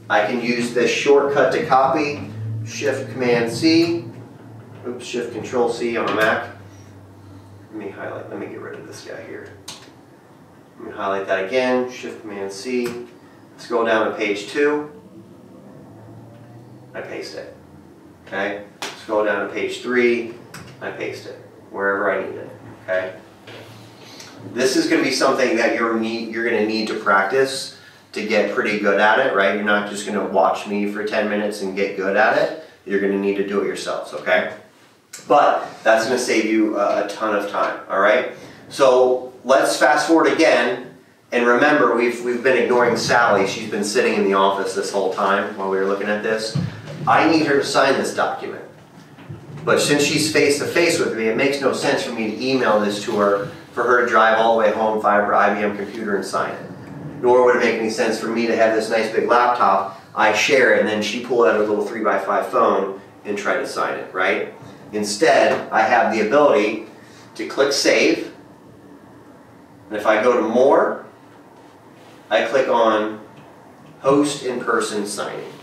I can use this shortcut to copy, Shift Command C, oops, Shift Control C on a Mac. Let me get rid of this guy here. Let me highlight that again, Shift Command C, scroll down to page 2, I paste it, okay? Scroll down to page 3, I paste it, wherever I need it, okay? This is going to be something that you're going to need to practice to get pretty good at it, right? You're not just going to watch me for 10 minutes and get good at it. You're going to need to do it yourselves, okay? But that's going to save you a ton of time, all right? So let's fast forward again, and remember, we've been ignoring Sally. She's been sitting in the office this whole time while we were looking at this. I need her to sign this document. But since she's face-to-face with me, it makes no sense for me to email this to her for her to drive all the way home, find her IBM computer and sign it. Nor would it make any sense for me to have this nice big laptop, I share it, and then she pull out her little 3x5 phone and try to sign it, right? Instead, I have the ability to click Save, and if I go to More, I click on Host in-person signing,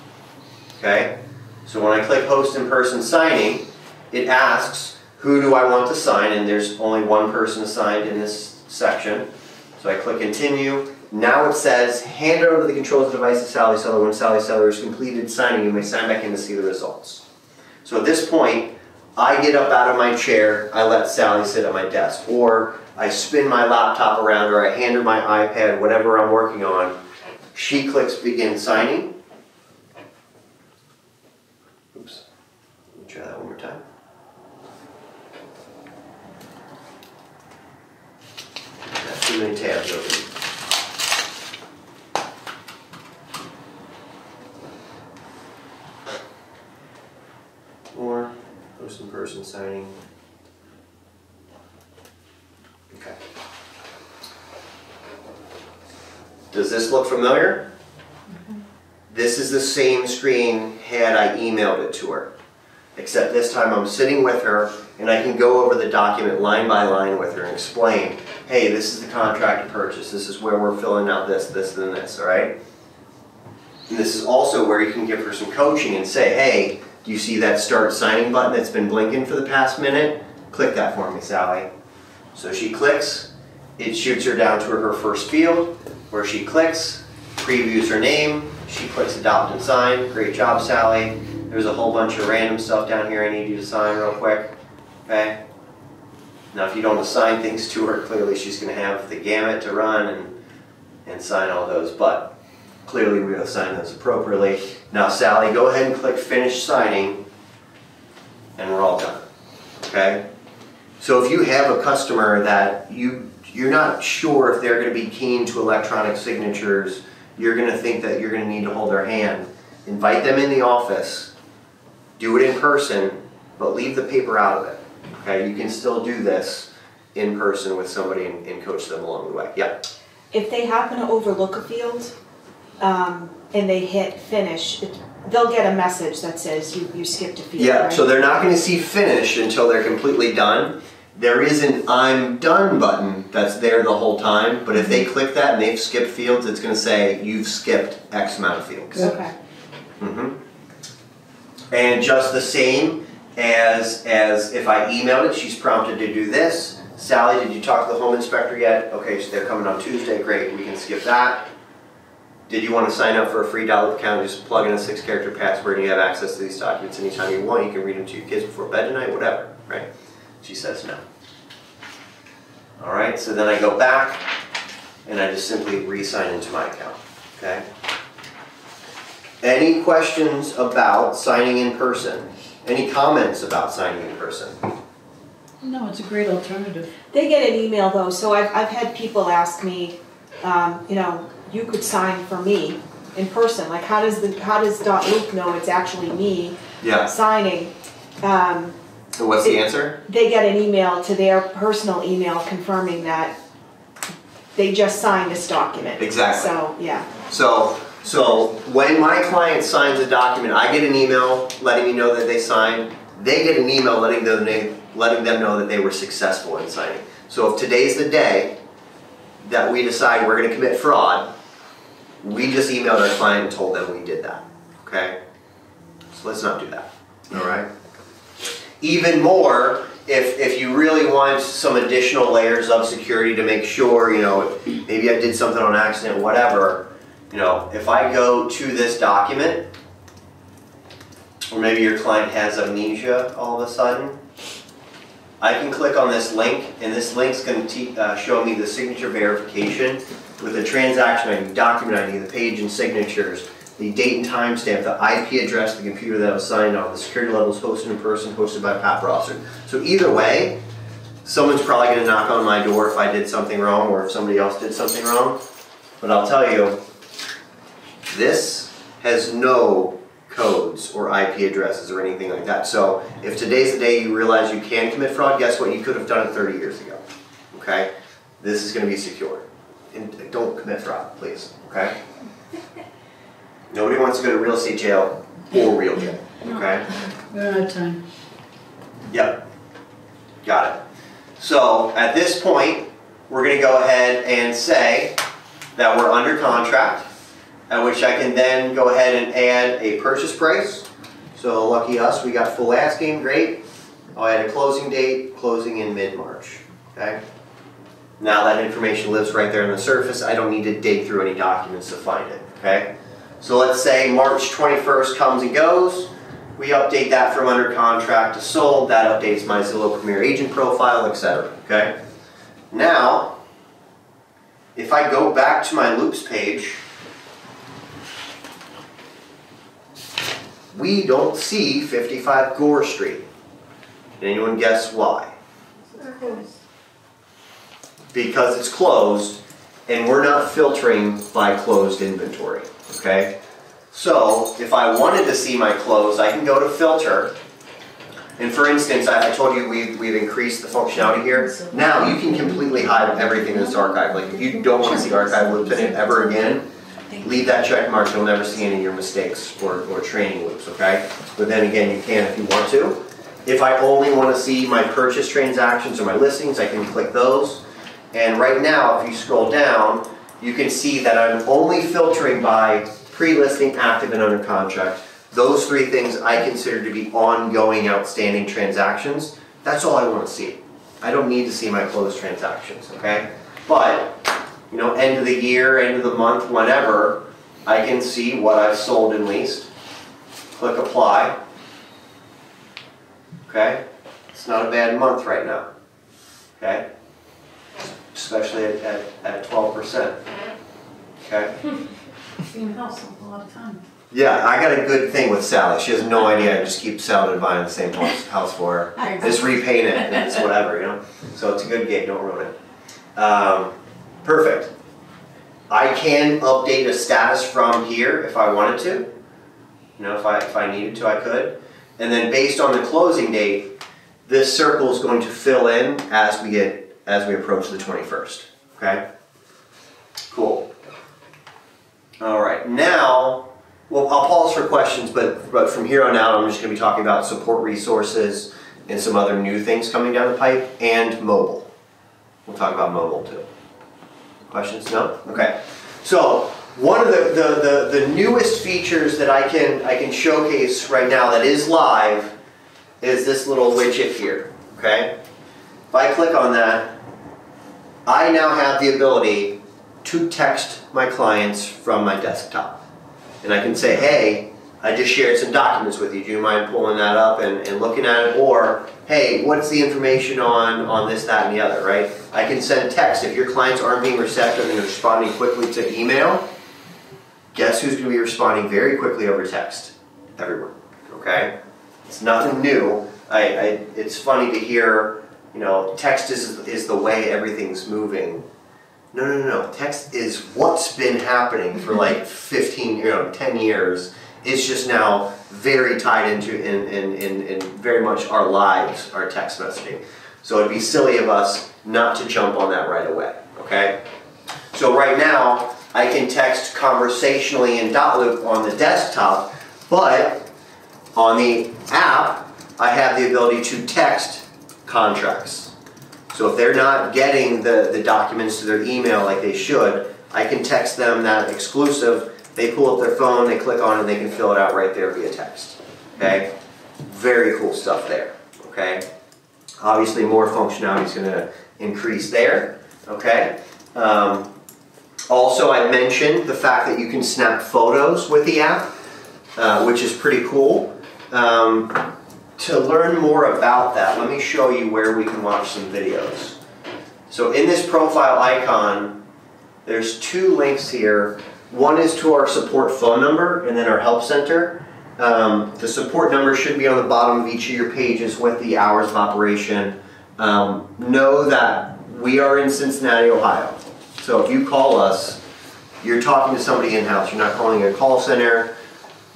okay? So when I click Host in-person signing, it asks, who do I want to sign? And there's only one person assigned in this section. So I click Continue. Now it says, hand over the controls of the device to Sally Seller. When Sally Seller has completed signing, you may sign back in to see the results. So at this point, I get up out of my chair, I let Sally sit at my desk, or I spin my laptop around, or I hand her my iPad, whatever I'm working on. She clicks Begin Signing. Oops, let me try that one more time. That's too many tabs open. Or host in person signing. Okay. Does this look familiar? This is the same screen had I emailed it to her. Except this time I'm sitting with her and I can go over the document line by line with her and explain, hey, this is the contract to purchase, this is where we're filling out this, this, and this, all right? And this is also where you can give her some coaching and say, hey, do you see that start signing button that's been blinking for the past minute? Click that for me, Sally. So she clicks, it shoots her down to her first field, where she clicks, previews her name, she clicks Adopt and Sign. Great job, Sally. There's a whole bunch of random stuff down here I need you to sign real quick. Okay? Now if you don't assign things to her, clearly she's going to have the gamut to run and sign all those, but clearly we're going to assign those appropriately. Now Sally, go ahead and click Finish Signing, and we're all done. Okay? So if you have a customer that you're not sure if they're going to be keen to electronic signatures, you're going to think that you're going to need to hold their hand, invite them in the office, do it in person, but leave the paper out of it. Okay? You can still do this in person with somebody and coach them along the way. Yeah? If they happen to overlook a field and they hit finish, they'll get a message that says you skipped a field. Yeah, right? so they're not going to see finish until they're completely done. There is an I'm done button that's there the whole time, but if they click that and they've skipped fields, it's going to say you've skipped X amount of fields. Okay. And just the same as if I emailed it, she's prompted to do this. Sally, did you talk to the home inspector yet? Okay, so they're coming on Tuesday. Great, we can skip that. Did you want to sign up for a free Dotloop account? Just plug in a 6-character password and you have access to these documents anytime you want. You can read them to your kids before bed tonight, whatever, right? She says no. All right, so then I go back and I just simply re-sign into my account, okay? Any questions about signing in person? Any comments about signing in person? No, it's a great alternative. They get an email though, so I've had people ask me, you know, you could sign for me in person. Like how does .loop know it's actually me Yeah. signing? So what's the answer? They get an email to their personal email confirming that they just signed this document. Exactly. So, yeah. So when my client signs a document, I get an email letting me know that they signed. They get an email letting them know that they were successful in signing. So if today's the day that we decide we're going to commit fraud, we just emailed our client and told them we did that. Okay? So let's not do that. All right? Even more, if you really want some additional layers of security to make sure, you know, maybe I did something on accident, whatever, you know, if I go to this document, or maybe your client has amnesia all of a sudden, I can click on this link, and this link's going to show me the signature verification with the transaction ID, document ID, the page and signatures, the date and time stamp, the IP address, the computer that was signed on, the security levels hosted in person, hosted by Pat Brossart. So either way, someone's probably going to knock on my door if I did something wrong or if somebody else did something wrong. But I'll tell you, this has no codes or IP addresses or anything like that. So if today's the day you realize you can commit fraud, guess what? You could have done it 30 years ago. Okay? This is going to be secure. And don't commit fraud, please. Okay? Nobody wants to go to real estate jail or real jail. Okay? We don't have time. Yep. Got it. So at this point, we're going to go ahead and say that we're under contract, at which I can then go ahead and add a purchase price. So lucky us, we got full asking, great. I'll add a closing date, closing in mid-March. Okay? Now that information lives right there on the surface. I don't need to dig through any documents to find it. Okay? So let's say March 21st comes and goes. We update that from under contract to sold. That updates my Zillow Premier Agent profile, etc. Okay? Now, if I go back to my loops page, we don't see 55 Gore Street. Can anyone guess why? Because it's closed, and we're not filtering by closed inventory. Okay? So, if I wanted to see my closed, I can go to filter. And for instance, I told you we've increased the functionality here. Now you can completely hide everything in this archive. Like if you don't want to see archive loops in it ever again, leave that check mark. You'll never see any of your mistakes or training loops, okay? But then again, you can if you want to. If I only want to see my purchase transactions or my listings, I can click those. And right now, if you scroll down, you can see that I'm only filtering by pre-listing, active, and under contract. Those three things I consider to be ongoing outstanding transactions. That's all I want to see. I don't need to see my closed transactions, okay? But, you know, end of the year, end of the month, whenever, I can see what I've sold and leased. Click apply. Okay? It's not a bad month right now. Okay? Especially at 12%. Okay? Same house a lot of time. Yeah, I got a good thing with Sally. She has no idea. I just keep selling and buying the same house for her. I just repaint it and it's whatever, you know? So it's a good gig, don't ruin it. Perfect. I can update a status from here if I wanted to. You know, if I needed to, I could. And then based on the closing date, this circle is going to fill in as we approach the 21st. Okay? Cool. All right. Now, well, I'll pause for questions, but from here on out, I'm just going to be talking about support resources and some other new things coming down the pipe, and mobile. We'll talk about mobile too. Questions? No? Okay. So one of the newest features that I can showcase right now that is live is this little widget here. Okay. If I click on that, I now have the ability to text my clients from my desktop. And I can say, hey, I just shared some documents with you. Do you mind pulling that up and looking at it? Or, hey, what's the information on this, that, and the other, right? I can send text. If your clients aren't being receptive and responding quickly to email, guess who's going to be responding very quickly over text? Everyone, okay? It's nothing new. It's funny to hear, you know, text is the way everything's moving. No. Text is what's been happening for like 10 years. It's just now very tied into in very much our lives, our text messaging. So it'd be silly of us not to jump on that right away, okay? So right now, I can text conversationally in Dotloop on the desktop, but on the app, I have the ability to text contracts. So if they're not getting the documents to their email like they should, I can text them that exclusive. They pull up their phone, they click on it, and they can fill it out right there via text. Okay? Very cool stuff there. Okay? Obviously, more functionality is going to increase there. Okay? Also, I mentioned the fact that you can snap photos with the app, which is pretty cool. To learn more about that, let me show you where we can watch some videos. So in this profile icon, there's two links here. One is to our support phone number and then our help center. The support number should be on the bottom of each of your pages with the hours of operation. Know that we are in Cincinnati, Ohio. So if you call us, you're talking to somebody in-house. You're not calling a call center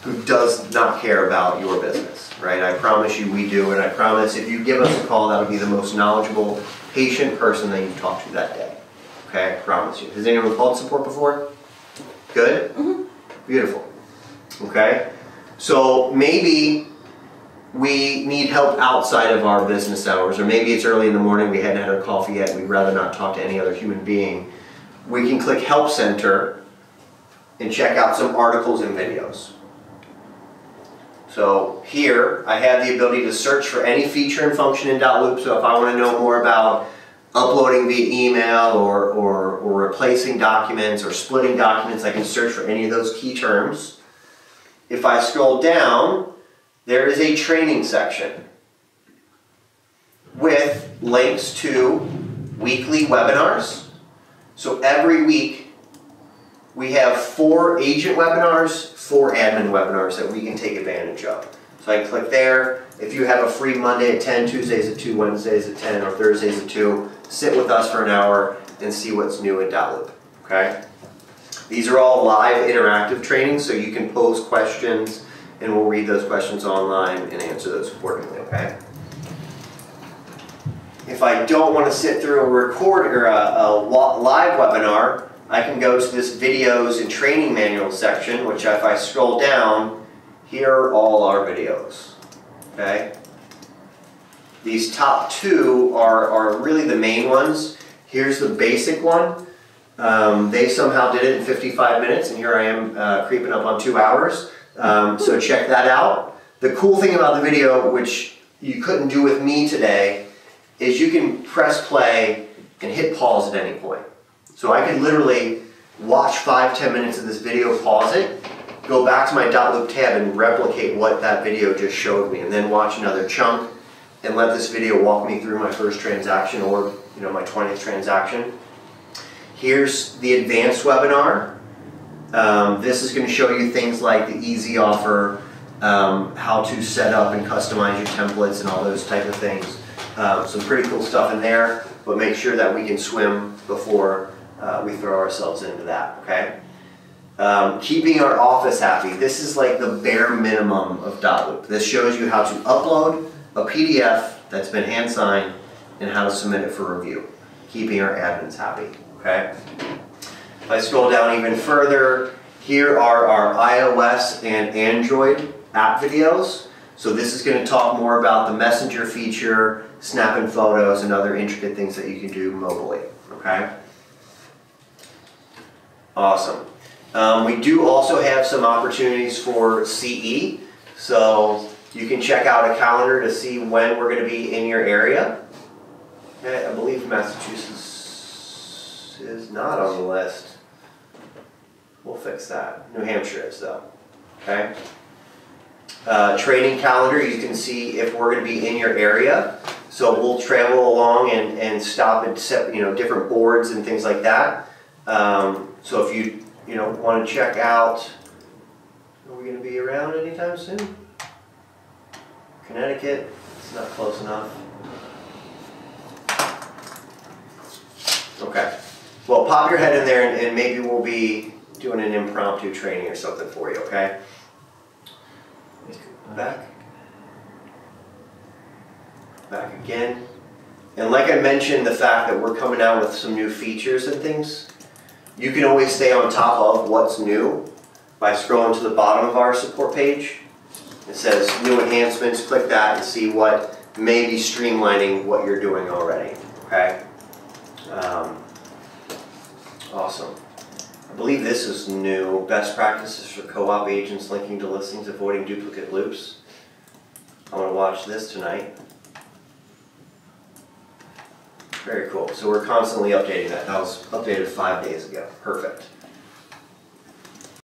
who does not care about your business, right? I promise you we do, and I promise if you give us a call, that'll be the most knowledgeable, patient person that you've talked to that day. Okay, I promise you. Has anyone called support before? Good? Mm-hmm. Beautiful. Okay, so maybe we need help outside of our business hours, or maybe it's early in the morning, we hadn't had our coffee yet, we'd rather not talk to any other human being. We can click Help Center and check out some articles and videos. So here, I have the ability to search for any feature and function in Dotloop. So if I want to know more about uploading via email or replacing documents or splitting documents, I can search for any of those key terms. If I scroll down, there is a training section with links to weekly webinars. So every week, we have 4 agent webinars, 4 admin webinars that we can take advantage of. So I can click there. If you have a free Monday at 10, Tuesdays at 2, Wednesdays at 10, or Thursdays at 2, sit with us for an hour and see what's new in Dotloop. Okay? These are all live interactive trainings, so you can pose questions and we'll read those questions online and answer those accordingly. Okay? If I don't want to sit through a record or a live webinar, I can go to this videos and training manual section, which if I scroll down, here are all our videos. Okay? These top 2 are really the main ones. Here's the basic one. They somehow did it in 55 minutes, and here I am creeping up on 2 hours. So check that out. The cool thing about the video, which you couldn't do with me today, is you can press play and hit pause at any point. So I could literally watch 5-10 minutes of this video, pause it, go back to my Dotloop tab and replicate what that video just showed me, and then watch another chunk and let this video walk me through my first transaction or my 20th transaction. Here's the advanced webinar. This is going to show you things like the easy offer, how to set up and customize your templates and all those type of things. Some pretty cool stuff in there, but make sure that we can swim before we throw ourselves into that, okay? Keeping our office happy. This is like the bare minimum of Dotloop. This shows you how to upload a PDF that's been hand-signed and how to submit it for review. Keeping our admins happy, okay? If I scroll down even further, here are our iOS and Android app videos. So this is going to talk more about the Messenger feature, snapping photos, and other intricate things that you can do mobily, okay? Awesome. We do also have some opportunities for CE, so you can check out a calendar to see when we're going to be in your area. Okay, I believe Massachusetts is not on the list. We'll fix that. New Hampshire is though. Okay. Training calendar, you can see if we're going to be in your area. So we'll travel along and stop at different boards and things like that. So if you want to check out, are we going to be around anytime soon? Connecticut, it's not close enough. Okay, well, pop your head in there and maybe we'll be doing an impromptu training or something for you, okay? Back. Back again. And like I mentioned, the fact that we're coming out with some new features and things, you can always stay on top of what's new by scrolling to the bottom of our support page. It says new enhancements, click that and see what may be streamlining what you're doing already, okay? Awesome. I believe this is new. Best practices for co-op agents linking to listings, avoiding duplicate loops. I'm going to watch this tonight. Very cool. So we're constantly updating that. That was updated 5 days ago. Perfect.